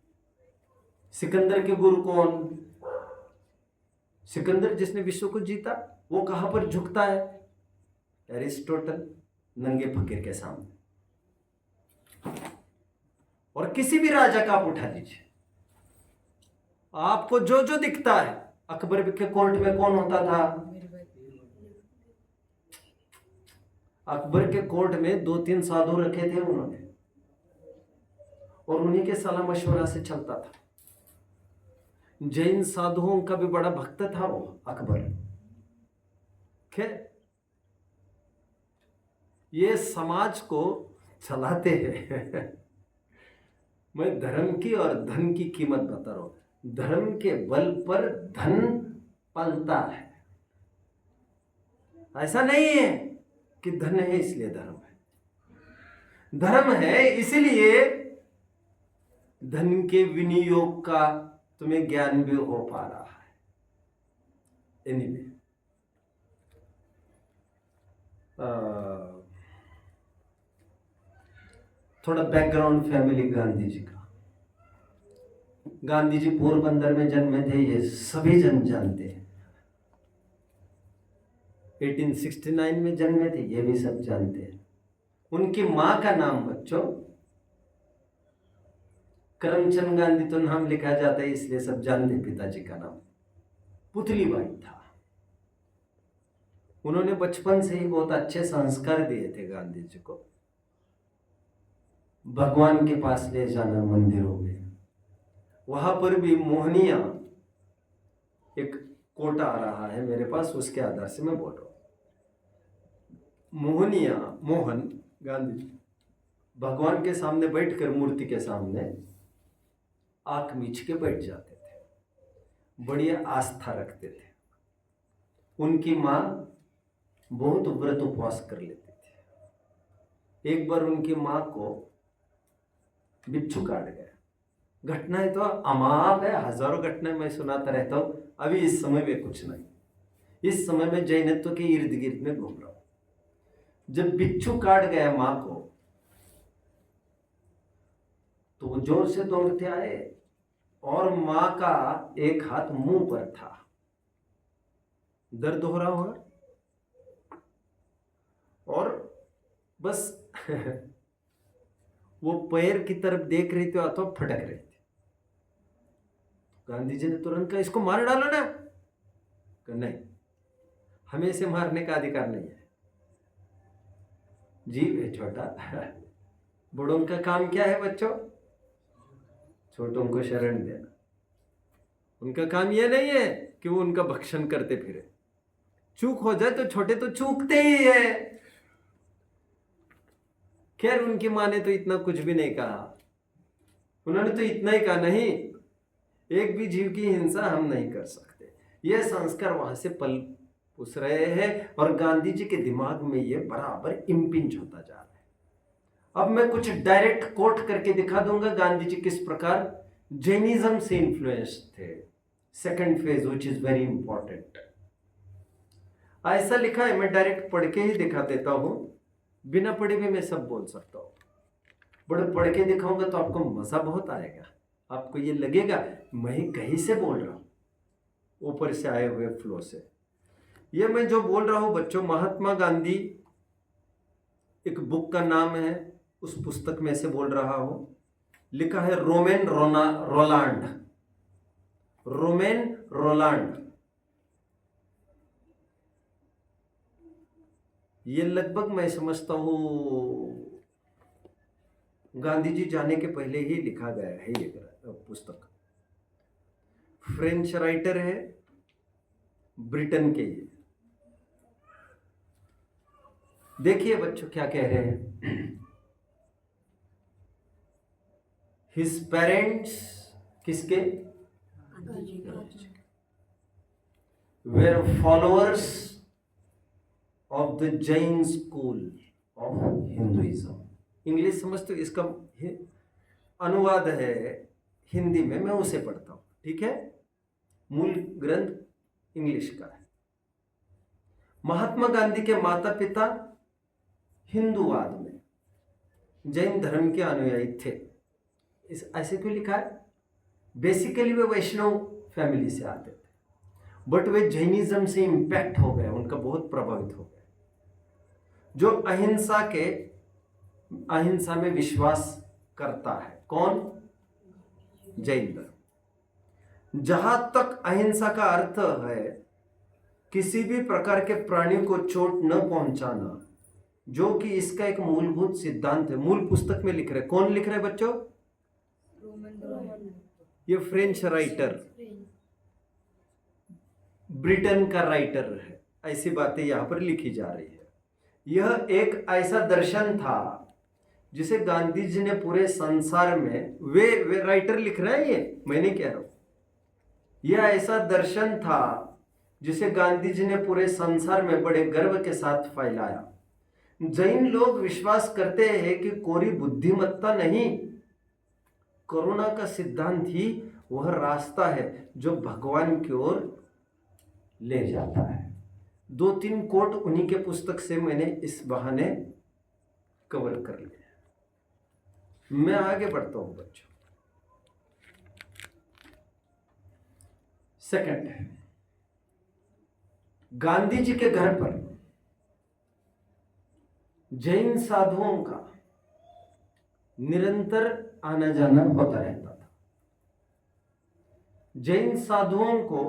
सिकंदर के गुरु कौन? सिकंदर जिसने विश्व को जीता, वो कहां पर झुकता है? एरिस्टोटल, नंगे फकीर के सामने। और किसी भी राजा का आप उठा लीजिए, आपको जो जो दिखता है, अकबर के कोर्ट में कौन होता था? अकबर के कोर्ट में 2-3 साधु रखे थे उन्होंने, और उन्हीं के सलाह मशवरा से चलता था। जैन साधुओं का भी बड़ा भक्त था वो अकबर। खैर, ये समाज को चलाते हैं। मैं धर्म की और धन की कीमत बता रहा हूं। धर्म के बल पर धन पलता है, ऐसा नहीं है कि धन है इसलिए धर्म है। धर्म है इसलिए धन के विनियोग का तुम्हें ज्ञान भी हो पा रहा है। एनीवे, थोड़ा बैकग्राउंड फैमिली गांधी जी का। गांधी जी पोरबंदर में जन्मे थे, ये सभी जन जानते हैं। 1869 में जन्मे थे, ये भी सब जानते हैं। उनकी मां का नाम बच्चों करमचंद गांधी तो नाम लिखा जाता है इसलिए सब जानते। पिताजी का नाम पुतलीबाई था। उन्होंने बचपन से ही बहुत अच्छे संस्कार दिए थे गांधी जी को। भगवान के पास ले जाना मंदिरों में, वहां पर भी मोहनिया, एक कोटा आ रहा है मेरे पास, उसके आधार से मैं बोल रहा हूं। मोहनिया, मोहन गांधी भगवान के सामने बैठकर, मूर्ति के सामने आंख मीच के बैठ जाते थे, बड़ी आस्था रखते थे। उनकी मां बहुत व्रत उपवास कर लेती थी। एक बार उनकी मां को बिच्छू काट गया। घटनाएं तो अमाप है, हजारों घटनाएं मैं सुनाता रहता हूं। अभी इस समय में कुछ नहीं, इस समय में जैनत्व के इर्द गिर्द में घूम रहा हूं। जब बिच्छू काट गया मां को, तो वो जोर से दौड़ते आए और मां का एक हाथ मुंह पर था। दर्द हो रहा होगा और बस वो पैर की तरफ देख रही थी अथवा फटक रही थी। गांधी जी ने तुरंत कहा, इसको मार डालो ना। कहा नहीं, हमें इसे मारने का अधिकार नहीं है। जीव है छोटा, बड़ों का काम क्या है बच्चों? छोटों को शरण देना। उनका काम यह नहीं है कि वो उनका भक्षण करते फिरे। चूक हो जाए तो छोटे तो चूकते ही है। खैर, उनकी मां ने तो इतना कुछ भी नहीं कहा। उन्होंने तो इतना ही कहा, नहीं, एक भी जीव की हिंसा हम नहीं कर सकते। यह संस्कार वहां से पल पुस रहे हैं और गांधी जी के दिमाग में यह बराबर इम्पिंज होता जा रहा है। अब मैं कुछ डायरेक्ट कोट करके दिखा दूंगा गांधी जी किस प्रकार जैनिज्म से इन्फ्लुएंस थे। Second phase which is very important. ऐसा लिखा है, मैं डायरेक्ट पढ़ के ही दिखा देता हूं। बिना पढ़े भी मैं सब बोल सकता हूं, बड़े पढ़ के दिखाऊंगा तो आपको मजा बहुत आएगा। आपको ये लगेगा मैं कहीं से बोल रहा हूं, ऊपर से आए हुए फ्लो से। ये मैं जो बोल रहा हूं बच्चों, महात्मा गांधी एक बुक का नाम है, उस पुस्तक में से बोल रहा हूं। लिखा है रोमेन रोलांड। Romaine Roland. ये लगभग मैं समझता हूं गांधी जी जाने के पहले ही लिखा गया है ये पुस्तक। फ्रेंच राइटर है, ब्रिटेन के। ये देखिए बच्चों क्या कह रहे हैं। हिज पेरेंट्स, किसके? Were followers of the Jain school of Hinduism. English समझते हो? इसका अनुवाद है हिंदी में, मैं उसे पढ़ता हूं, ठीक है? मूल ग्रंथ इंग्लिश का है। महात्मा गांधी के माता पिता हिंदूवाद में जैन धर्म के अनुयायी थे। इस ऐसे क्यों लिखा है? बेसिकली वे वैष्णव फैमिली से आते थे, बट वे जैनिज्म से इंपैक्ट हो गए, उनका बहुत प्रभावित हो गए। जो अहिंसा में विश्वास करता है, कौन? जैन धर्म। जहां तक अहिंसा का अर्थ है किसी भी प्रकार के प्राणी को चोट न पहुंचाना, जो कि इसका एक मूलभूत सिद्धांत है। मूल पुस्तक में लिख रहे, कौन लिख रहे बच्चों? ये फ्रेंच राइटर, ब्रिटेन का राइटर है। ऐसी बातें यहां पर लिखी जा रही है। यह एक ऐसा दर्शन था जिसे गांधी जी ने पूरे संसार में, वे राइटर लिख रहे हैं, ये मैं नहीं कह रहा हूं, यह ऐसा दर्शन था जिसे गांधी जी ने पूरे संसार में बड़े गर्व के साथ फैलाया। जैन लोग विश्वास करते हैं कि कोरी बुद्धिमत्ता नहीं, करुणा का सिद्धांत ही वह रास्ता है जो भगवान की ओर ले जाता है। 2-3 कोट उन्हीं के पुस्तक से मैंने इस बहाने कवर कर लिया। मैं आगे बढ़ता हूं बच्चों। सेकंड, गांधी जी के घर पर जैन साधुओं का निरंतर आना जाना होता रहता था। जैन साधुओं को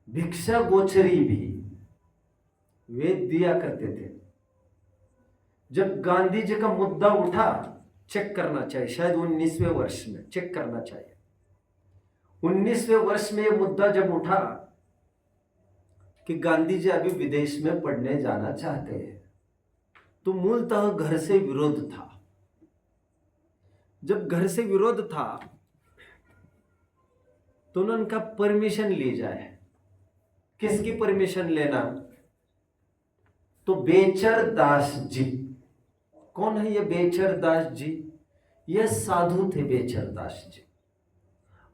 भिक्षा गोचरी भी वे दिया करते थे। जब गांधी जी का मुद्दा उठा, चेक करना चाहिए, शायद 19वें वर्ष में चेक करना चाहिए, 19वें वर्ष में यह मुद्दा जब उठा कि गांधी जी अभी विदेश में पढ़ने जाना चाहते हैं, तो मूलतः घर से विरोध था। जब घर से विरोध था तो उनका परमिशन ली जाए। किसकी परमिशन लेना? तो बेचर दास जी। कौन है ये बेचर दास जी? ये साधु थे बेचर दास जी।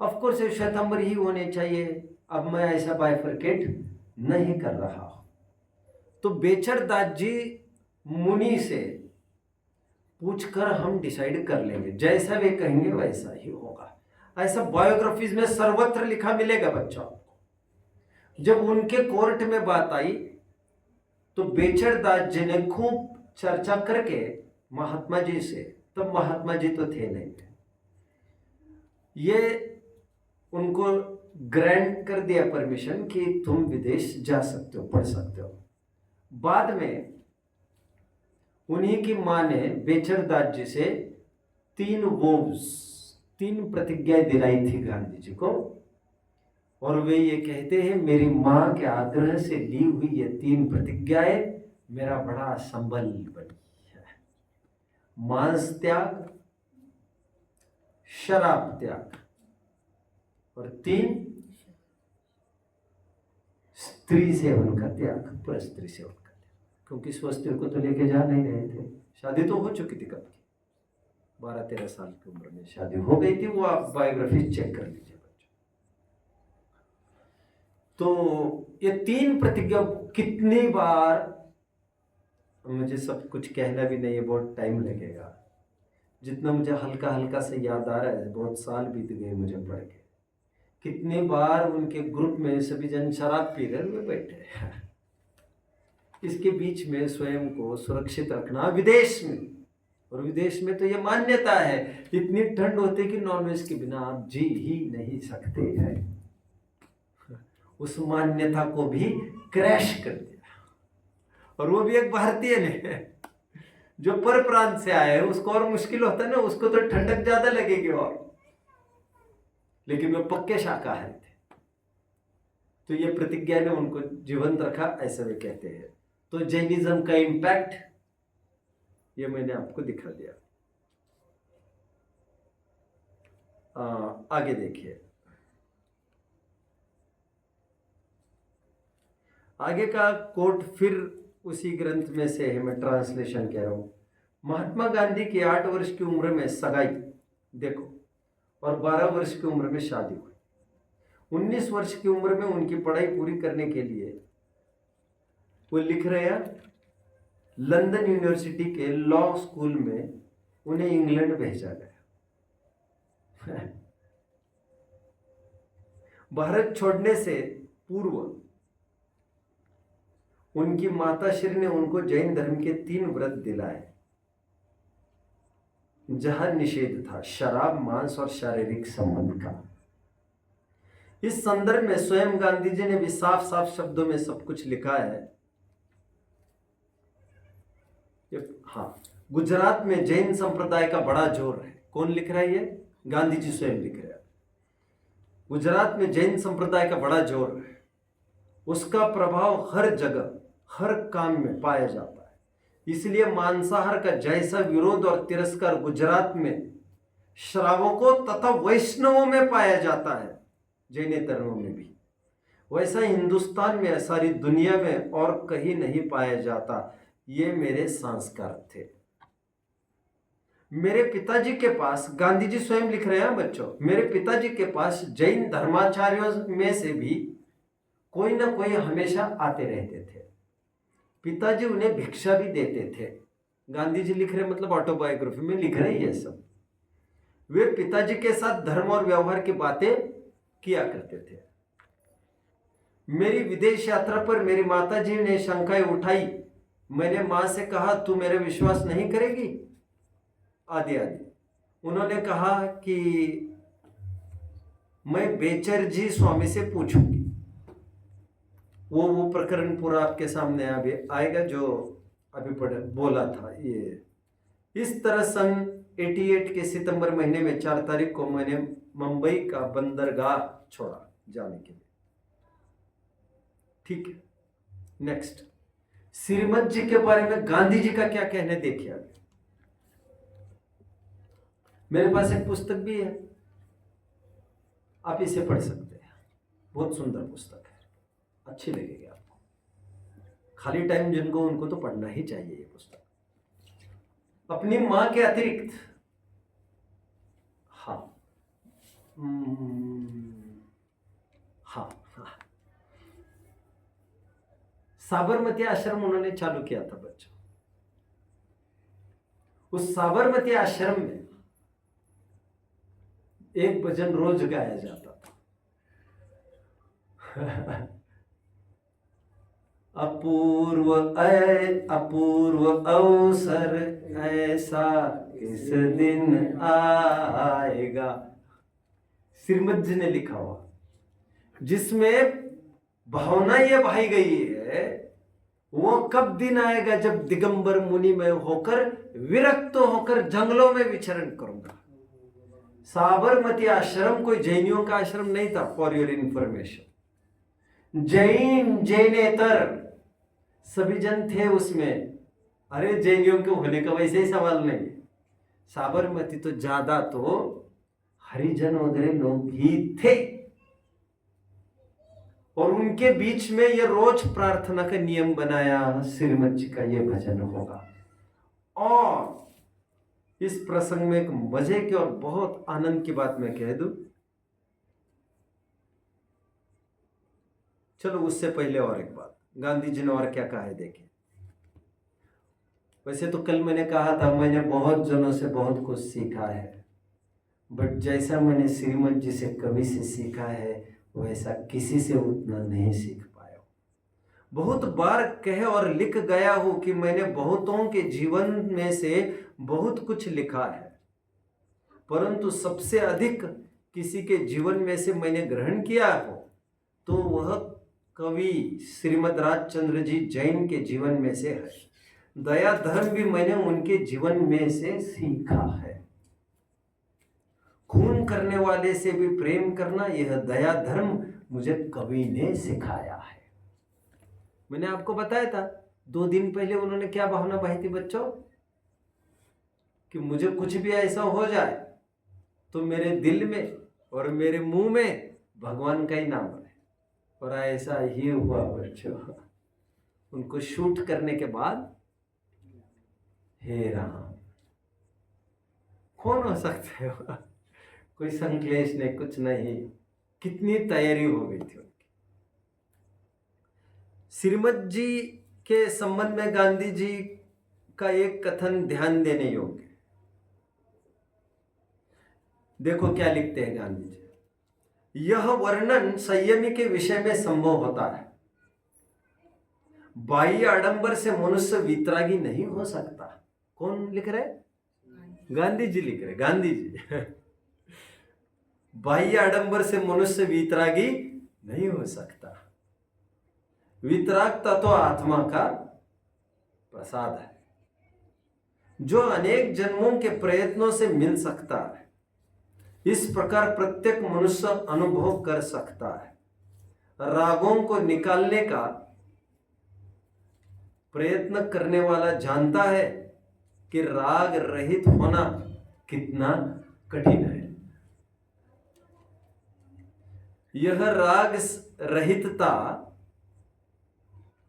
ऑफ कोर्स ये श्वेतांबर ही होने चाहिए, अब मैं ऐसा बाइफरकेट नहीं कर रहा हूं। तो बेचर दास जी मुनि से पूछकर हम डिसाइड कर लेंगे, जैसा वे कहेंगे वैसा ही होगा। ऐसा बायोग्राफीज में सर्वत्र लिखा मिलेगा बच्चों। जब उनके कोर्ट में बात आई तो बेचर दास जी ने खूब चर्चा करके महात्मा जी से, तब महात्मा जी तो थे नहीं, ये उनको ग्रांट कर दिया परमिशन कि तुम विदेश जा सकते हो, पढ़ सकते हो। बाद में उन्हीं की मां ने बेचर दास जी से 3 प्रतिज्ञाएं दिलाई थी गांधी जी को, और वे ये कहते हैं मेरी मां के आग्रह से ली हुई ये 3 प्रतिज्ञाएं मेरा बड़ा संबल बनी है। मांस त्याग, शराब त्याग, और 3 स्त्री सेवन का त्याग, पर स्त्री सेवन का त्याग, क्योंकि स्वस्त्री को तो लेके जा नहीं रहे थे। शादी तो हो चुकी थी, कब की 12-13 साल की उम्र में शादी हो गई थी। वो आप बायोग्राफी चेक कर लीजिए बच्चों। तो ये 3 प्रतिज्ञा कितनी बार, मुझे सब कुछ कहना भी नहीं है, बहुत टाइम लगेगा। जितना मुझे हल्का हल्का से याद आ रहा है, बहुत साल बीत गए मुझे पढ़ के, कितनी बार उनके ग्रुप में सभी जन शराब पी रहे हुए बैठे हैं। इसके बीच में स्वयं को सुरक्षित रखना विदेश में, और विदेश में तो ये मान्यता है, इतनी ठंड होती कि नॉनवेज के बिना आप जी ही नहीं सकते हैं। उस मान्यता को भी क्रैश कर दिया, और वो भी एक भारतीय ने, जो पर प्रांत से आए हैं। उसको और मुश्किल होता है ना, उसको तो ठंडक ज्यादा लगेगी, और लेकिन वे पक्के शाकाहारी थे। तो ये प्रतिज्ञा ने उनको जीवंत रखा, ऐसा वे कहते हैं। तो जैनिज्म का इम्पैक्ट ये मैंने आपको दिखा दिया। आगे देखिए, आगे का कोट फिर उसी ग्रंथ में से है, मैं ट्रांसलेशन कह रहा हूं। महात्मा गांधी की 8 वर्ष की उम्र में सगाई, देखो, और 12 वर्ष की उम्र में शादी हुई। 19 वर्ष की उम्र में उनकी पढ़ाई पूरी करने के लिए वो लिख रहे हैं, लंदन यूनिवर्सिटी के लॉ स्कूल में उन्हें इंग्लैंड भेजा गया। भारत छोड़ने से पूर्व उनकी माताश्री ने उनको जैन धर्म के 3 व्रत दिलाए, जहां निषेध था शराब, मांस और शारीरिक संबंध का। इस संदर्भ में स्वयं गांधी जी ने भी साफ साफ शब्दों में सब कुछ लिखा है। हाँ, गुजरात में जैन संप्रदाय का बड़ा जोर है। कौन लिख रहा है ये? गांधी जी स्वयं लिख रहे हैं। गुजरात में जैन संप्रदाय का बड़ा जोर है, उसका प्रभाव हर जगह हर काम में पाया जाता है। इसलिए मांसाहार का जैसा विरोध और तिरस्कार गुजरात में श्रावकों तथा वैष्णवों में पाया जाता है, जैनेतरों में भी, वैसा हिंदुस्तान में, सारी दुनिया में और कहीं नहीं पाया जाता। ये मेरे संस्कार थे। मेरे पिताजी के पास, गांधी जी स्वयं लिख रहे हैं बच्चों, मेरे पिताजी के पास जैन धर्माचार्यों में से भी कोई ना कोई हमेशा आते रहते थे। पिताजी उन्हें भिक्षा भी देते थे। गांधी जी लिख रहे मतलब ऑटोबायोग्राफी में लिख रहे ये सब। वे पिताजी के साथ धर्म और व्यवहार की बातें किया करते थे। मेरी विदेश यात्रा पर मेरी माताजी ने शंकाएं उठाई। मैंने मां से कहा, तू मेरा विश्वास नहीं करेगी, आदि आदि। उन्होंने कहा कि मैं बेचरजी स्वामी से पूछूंगी। वो प्रकरण पूरा आपके सामने अभी आएगा जो अभी बोला था। ये इस तरह सन 88 के सितंबर महीने में 4 तारीख को मैंने मुंबई का बंदरगाह छोड़ा जाने के लिए। ठीक है, नेक्स्ट, श्रीमत जी के बारे में गांधी जी का क्या कहना है देखिए। मेरे पास एक पुस्तक भी है, आप इसे पढ़ सकते हैं। बहुत सुंदर पुस्तक है, अच्छी लगेगी आपको। खाली टाइम जिनको उनको तो पढ़ना ही चाहिए ये पुस्तक। अपनी मां के अतिरिक्त, हाँ हाँ हाँ, साबरमती आश्रम उन्होंने चालू किया था बच्चों। उस साबरमती आश्रम में एक भजन रोज गाया जाता था। अपूर्व अवसर ऐसा इस दिन आएगा, श्रीमत जी ने लिखा हुआ, जिसमें भावना ये भाई गई है, वो कब दिन आएगा जब दिगंबर मुनि में होकर विरक्त होकर जंगलों में विचरण करूंगा। साबरमती आश्रम कोई जैनियों का आश्रम नहीं था, फॉर योर इंफॉर्मेशन। जैनेतर सभी जन थे उसमें। अरे जैनियों के होने का वैसे ही सवाल नहीं है। साबरमती तो ज्यादा तो हरिजन वगैरह लोग ही थे, और उनके बीच में ये रोज प्रार्थना का नियम बनाया, श्रीमत जी का ये भजन होगा। और इस प्रसंग में एक मजे की और बहुत आनंद की बात मैं कह दूं। चलो उससे पहले और एक बात, गांधी जी ने और क्या कहा है देखें। वैसे तो कल मैंने कहा था मैंने बहुत जनों से बहुत कुछ सीखा है, बट जैसा मैंने श्रीमत जी से कवि से सीखा है वैसा किसी से उतना नहीं सीख पाया। बहुत बार कह और लिख गया हूं कि मैंने बहुतों के जीवन में से बहुत कुछ लिखा है, परंतु सबसे अधिक किसी के जीवन में से मैंने ग्रहण किया हो तो वह कवि श्रीमद राजचंद्र जी जैन के जीवन में से है। दया धर्म भी मैंने उनके जीवन में से सीखा है। खून करने वाले से भी प्रेम करना, यह दया धर्म मुझे कवि ने सिखाया है। मैंने आपको बताया था 2 दिन पहले उन्होंने क्या भावना बहाई थी बच्चों, कि मुझे कुछ भी ऐसा हो जाए तो मेरे दिल में और मेरे मुंह में भगवान का ही नाम है। और ऐसा ही हुआ बच्चों। उनको शूट करने के बाद हे राम, कौन हो सकते हो, कोई संकलेश नहीं, कुछ नहीं, कितनी तैयारी हो गई थी उनकी। श्रीमत जी के संबंध में गांधी जी का एक कथन ध्यान देने योग्य। देखो क्या लिखते हैं गांधी जी। यह वर्णन संयमी के विषय में संभव होता है। बाह्य आडंबर से मनुष्य वितरागी नहीं हो सकता। कौन लिख रहे? गांधी जी लिख रहे, गांधी जी। बाह्य आडंबर से मनुष्य वितरागी नहीं हो सकता। वितरागता तो आत्मा का प्रसाद है, जो अनेक जन्मों के प्रयत्नों से मिल सकता है। इस प्रकार प्रत्येक मनुष्य अनुभव कर सकता है। रागों को निकालने का प्रयत्न करने वाला जानता है कि राग रहित होना कितना कठिन है। यह राग रहितता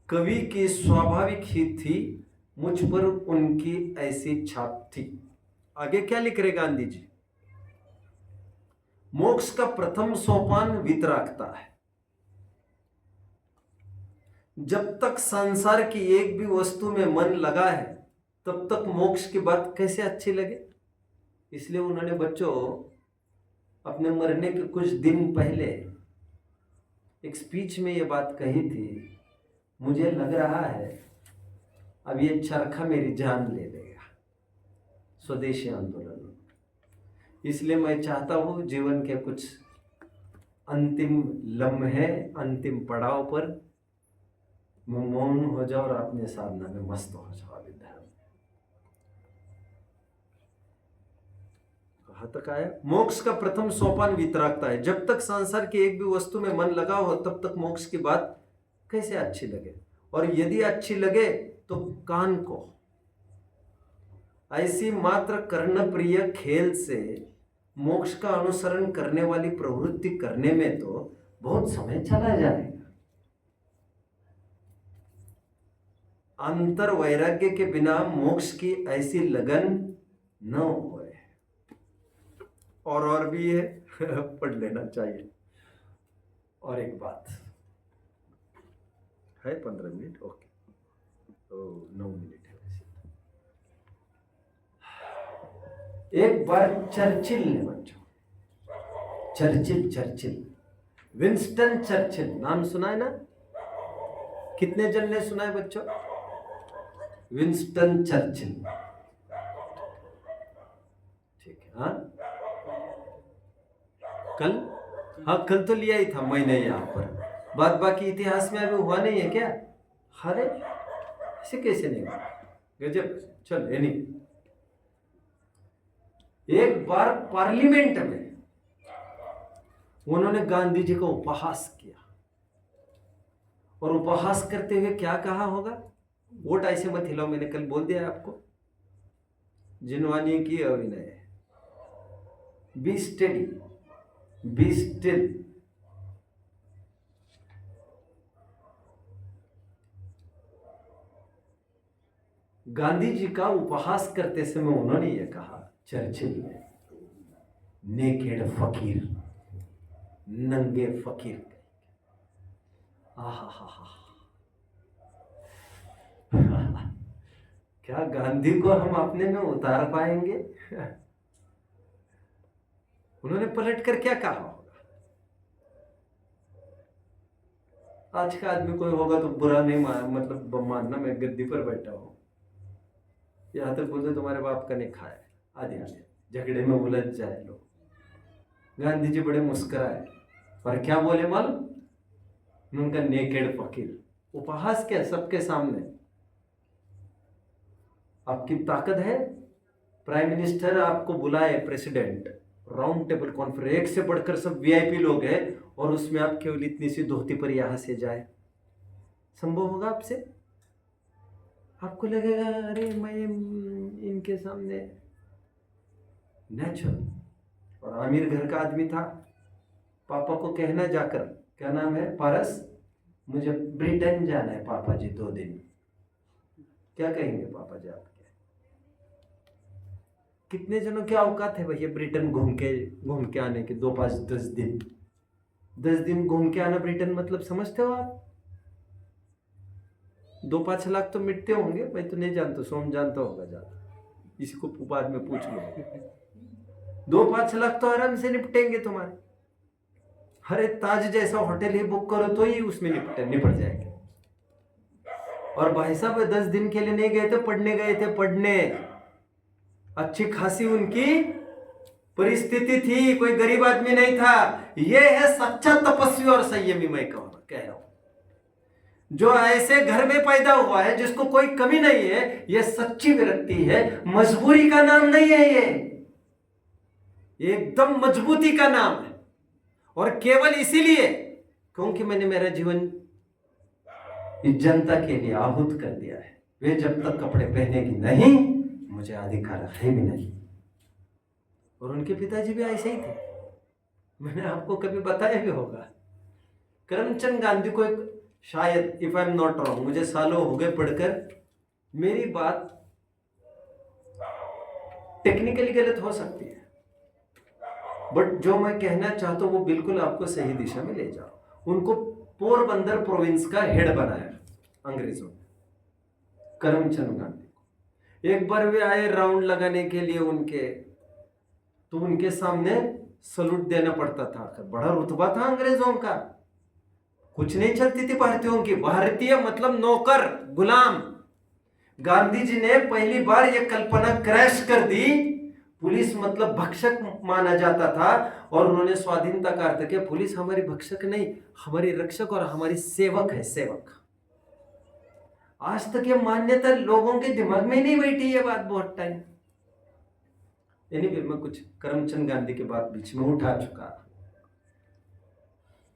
कवि की स्वाभाविक ही थी, मुझ पर उनकी ऐसी छाप थी। आगे क्या लिख रहे गांधी जी? मोक्ष का प्रथम सोपान वितरागता है। जब तक संसार की एक भी वस्तु में मन लगा है तब तक मोक्ष की बात कैसे अच्छी लगे। इसलिए उन्होंने बच्चों अपने मरने के कुछ दिन पहले एक स्पीच में ये बात कही थी, मुझे लग रहा है अब ये चरखा मेरी जान ले लेगा, स्वदेशी आंदोलन। इसलिए मैं चाहता हूँ जीवन के कुछ अंतिम लम्हे, अंतिम पड़ाव पर मैं मौन हो जाऊं और अपने साधना में मस्त हो जाऊं। कहाँ तक आया? मोक्ष का प्रथम सोपान वितरागता है। जब तक संसार की एक भी वस्तु में मन लगा हो तब तक मोक्ष की बात कैसे अच्छी लगे, और यदि अच्छी लगे तो कान को ऐसी मात्र कर्ण प्रिय खेल से मोक्ष का अनुसरण करने वाली प्रवृत्ति करने में तो बहुत समय चला जाएगा। अंतर वैराग्य के बिना मोक्ष की ऐसी लगन न होए। और भी है पढ़ लेना चाहिए। और एक बात है, 15 मिनट, ओके, तो 9 मिनट है वैसे। एक बार चर्चिल ने, बच्चों, चर्चिल विंस्टन चर्चिल नाम सुना है ना? कितने जन ने सुना है बच्चों? विंस्टन चर्चिल, ठीक है। हाँ, कल तो लिया ही था मैंने यहाँ पर। बात बाकी इतिहास में अभी हुआ नहीं है क्या? अरे ऐसे कैसे नहीं हुआ? गजब। चल एनी, एक बार पार्लियामेंट में उन्होंने गांधी जी को उपहास किया, और उपहास करते हुए क्या कहा होगा? वोट ऐसे मत हिलाओ, मैंने कल बोल दिया आपको। जिनवानी की अभिनय, be steady, be still. Gandhi ji का उपहास करते समय उन्होंने यह कहा, चर्चिल ने, नेकेड फकीर, नंगे फकीर। क्या गांधी को हम अपने में उतार पाएंगे? उन्होंने पलट कर क्या कहा होगा? आज का आदमी कोई होगा तो बुरा नहीं मतलब मानना, मैं गद्दी पर बैठा हूं, यहां तक बोलते तुम्हारे बाप का नहीं खाया, आधे आधे झगड़े में उलझ जाए लोग। गांधी जी बड़े मुस्कुराए और क्या बोले मालूम? उनका नेकेड फकीर, उपहास क्या सबके सामने। आपकी ताकत है, प्राइम मिनिस्टर आपको बुलाए, प्रेसिडेंट, राउंड टेबल कॉन्फ्रेंस, एक से बढ़कर सब वीआईपी लोग हैं, और उसमें आप केवल इतनी सी धोती पर यहां से जाए, संभव होगा आपसे? आपको लगेगा अरे मैं इनके सामने नेचुरल। और आमिर घर का आदमी था, पापा को कहना जाकर, क्या नाम है, पारस, मुझे ब्रिटेन जाना है पापा जी 2 दिन। क्या कहेंगे पापा जी आपके? कितने जनों की औकात है भैया ब्रिटेन घूम के आने के? 2, 5, 10 दिन, 10 दिन घूम के आना ब्रिटेन, मतलब समझते हो आप? 2-5 लाख तो मिटते होंगे, मैं तो नहीं जानता, सोम जानता होगा ज्यादा, इसी को बाद में पूछ लो। 2-5 लाख तो आराम से निपटेंगे तुम्हारे। हरे ताज जैसा होटल ही बुक करो तो ही उसमें निपट जाएंगे। और भाई साहब 10 दिन के लिए नहीं गए थे, पढ़ने गए थे, पढ़ने। अच्छी खासी उनकी परिस्थिति थी, कोई गरीब आदमी नहीं था। यह है सच्चा तपस्वी और संयमी, मैं कह रहा हूं, जो ऐसे घर में पैदा हुआ है जिसको कोई कमी नहीं है। यह सच्ची विरक्ति है, मजबूरी का नाम नहीं है, ये एकदम मजबूती का नाम है। और केवल इसीलिए क्योंकि मैंने मेरा जीवन इस जनता के लिए आहूत कर दिया है। वे जब तक कपड़े पहनेगी नहीं, मुझे अधिकार है भी नहीं। और उनके पिताजी भी ऐसे ही थे, मैंने आपको कभी बताया भी होगा। करमचंद गांधी को एक, शायद if I am not wrong, मुझे सालों हो गए पढ़कर, मेरी बात टेक्निकली गलत हो सकती है, बट जो मैं कहना चाहता हूं वो बिल्कुल आपको सही दिशा में ले जाओ। उनको पोरबंदर प्रोविंस का हेड बनाया अंग्रेजों ने, करमचंद गांधी को। एक बार वे आए राउंड लगाने के लिए उनके, तो उनके सामने सलूट देना पड़ता था। बड़ा रुतबा था अंग्रेजों का, कुछ नहीं चलती थी भारतीयों की। भारतीय मतलब नौकर गुलाम। गांधी जी ने पहली बार यह कल्पना क्रैश कर दी, पुलिस मतलब भक्षक माना जाता था, और उन्होंने स्वाधीनता का अर्थ किया, पुलिस हमारी भक्षक नहीं, हमारी रक्षक और हमारी सेवक है, सेवक। आज तक ये मान्यता लोगों के दिमाग में नहीं बैठी, ये बात बहुत टाइम। मैं कुछ करमचंद गांधी के बात बीच में उठा चुका,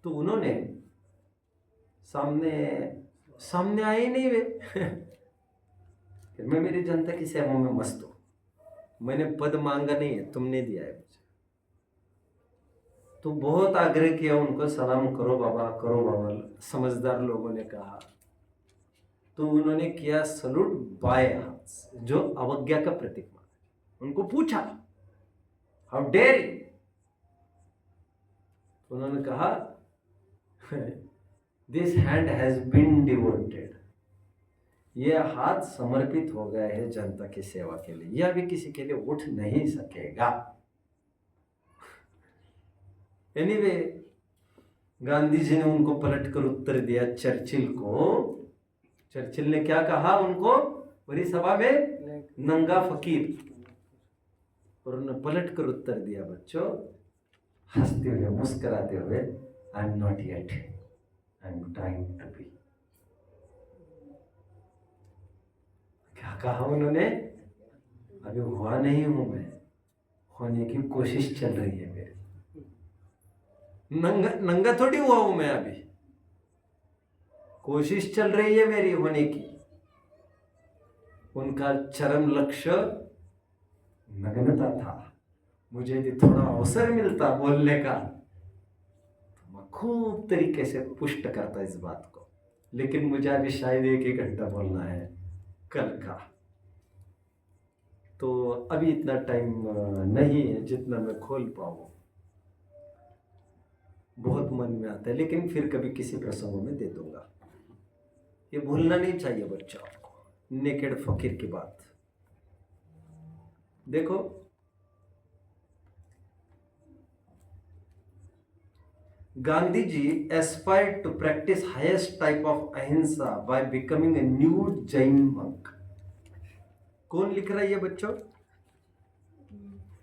तो उन्होंने सामने आए ही नहीं वे। मैं मेरी जनता की सेवा में मस्त हूं, मैंने पद मांगा नहीं है, तुमने दिया है मुझे। तो बहुत आग्रह किया उनको, सलाम करो बाबा, करो बाबा, समझदार लोगों ने कहा। तो उन्होंने किया सलूट बाएं हाथ से, जो अवज्ञा का प्रतीक माना। उनको पूछा, हाउ डेयर यू? उन्होंने कहा, this hand has been devoted, यह हाथ समर्पित हो गया है जनता की सेवा के लिए, यह भी किसी के लिए उठ नहीं सकेगा। एनीवे, गांधी जी ने उनको पलटकर उत्तर दिया चर्चिल को। चर्चिल ने क्या कहा उनको बड़ी सभा में? नंगा फकीर। और उन्होंने पलटकर उत्तर दिया, बच्चों, हंसते हुए मुस्कुराते हुए, I am not yet, I am trying to be. क्या कहा उन्होंने? अभी हुआ नहीं हूं मैं, होने की कोशिश चल रही है मेरी। नंगा थोड़ी हुआ हूं मैं, अभी कोशिश चल रही है मेरी होने की। उनका चरम लक्ष्य नग्नता था। मुझे यदि थोड़ा अवसर मिलता बोलने का तो मैं खूब तरीके से पुष्ट करता इस बात को, लेकिन मुझे अभी शायद 1 घंटा बोलना है कल का, तो अभी इतना टाइम नहीं है जितना मैं खोल पाऊँ। बहुत मन में आता है, लेकिन फिर कभी किसी प्रसंगों में दे दूंगा। ये भूलना नहीं चाहिए बच्चों आपको, नेकेड फकीर की बात। देखो, Gandhi ji aspired to practice highest type of ahimsa by becoming a nude Jain monk। कौन लिख रहा है ये बच्चों?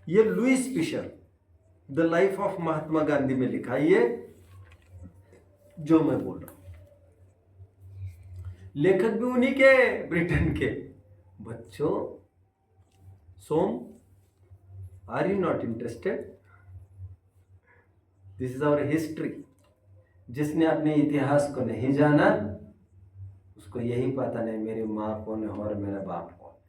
ये Louis Fischer, the life of Mahatma Gandhi में लिखा है ये जो मैं बोल रहा हूं। लेखक भी उन्हीं के, ब्रिटेन के। बच्चों, सोम, are you not interested? This is our history. जिसने अपने इतिहास को नहीं जाना उसको यही पता नहीं मेरी माँ कौन है और मेरा बाप कौन है।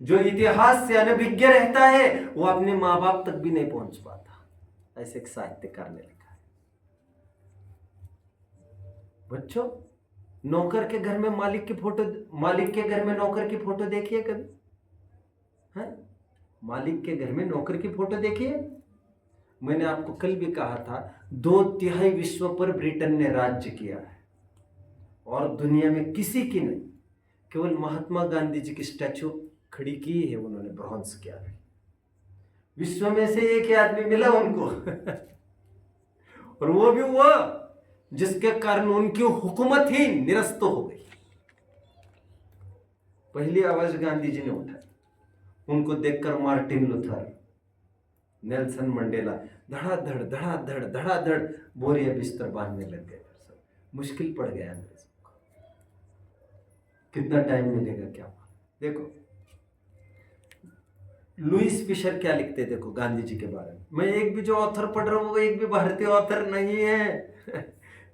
जो इतिहास से अनभिज्ञ रहता है वो अपने माँ बाप तक भी नहीं पहुंच पाता। ऐसे एक साहित्यकार ने लिखा है। बच्चों, नौकर के घर में मालिक की फोटो, मालिक के घर में नौकर की फोटो देखिए कभी? है? मालिक के घर में नौकर की फोटो देखिए। मैंने आपको कल भी कहा था, 2/3 विश्व पर ब्रिटेन ने राज्य किया है और दुनिया में किसी की नहीं। केवल महात्मा गांधी जी की स्टैचू खड़ी की है उन्होंने, ब्रॉन्ज किया है। विश्व में से एक ही आदमी मिला उनको और वो भी हुआ जिसके कारण उनकी हुकूमत ही निरस्त हो गई। पहली आवाज गांधी जी ने उठाई। उनको देखकर मार्टिन लूथर, नेल्सन मंडेला धड़ाधड़ बोरिया बिस्तर बांधने लग गए। मुश्किल पड़ गया अंग्रेजों को। कितना टाइम मिलेगा क्या? देखो, लुइस फिशर क्या लिखते हैं देखो गांधी जी के बारे में। मैं एक भी जो ऑथर पढ़ रहा हूं वो एक भी भारतीय ऑथर नहीं है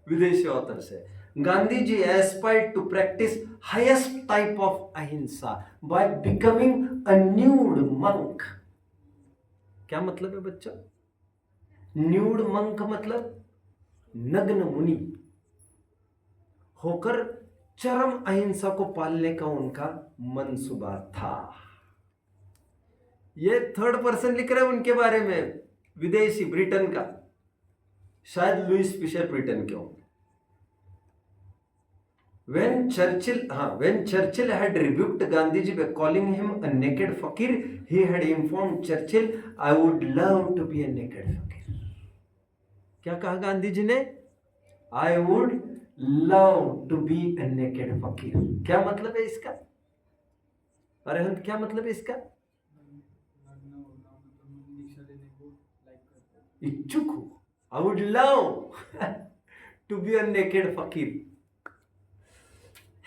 विदेशी ऑथर से। Gandhi ji aspired to practice highest type of ahimsa by becoming a nude monk. क्या मतलब है बच्चा? न्यूड मंक मतलब नग्न मुनि होकर चरम अहिंसा को पालने का उनका मंसूबा था। ये 3rd पर्सन लिख रहे हैं उनके बारे में, विदेशी, ब्रिटेन का। शायद लुइस फिशर ब्रिटेन के होंगे। when Churchill had rebuked Gandhiji by calling him a naked fakir, he had informed Churchill, I would love to be a naked fakir. क्या कहा गांधी जी ने? I would love to be a naked fakir. क्या मतलब है इसका? अरहंत, क्या मतलब है इसका? इच्छुक हो. I would love to be a naked fakir.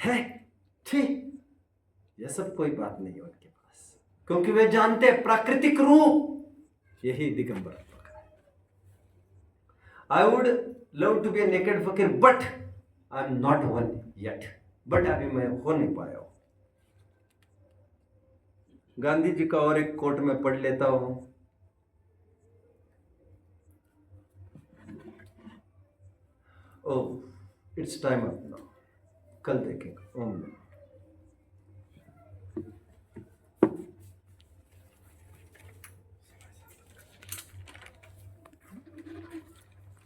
है ठीक, यह सब कोई बात नहीं है उनके पास, क्योंकि वे जानते हैं प्राकृतिक रूप यही दिगंबरत्व का है. I would love to be a naked fakir but I am not one yet. But अभी मैं हो नहीं पाया हूं. गांधी जी का और एक कोट में पढ़ लेता हूं. ओह, इट्स टाइम अप नाउ. कल देखेंगे. ओम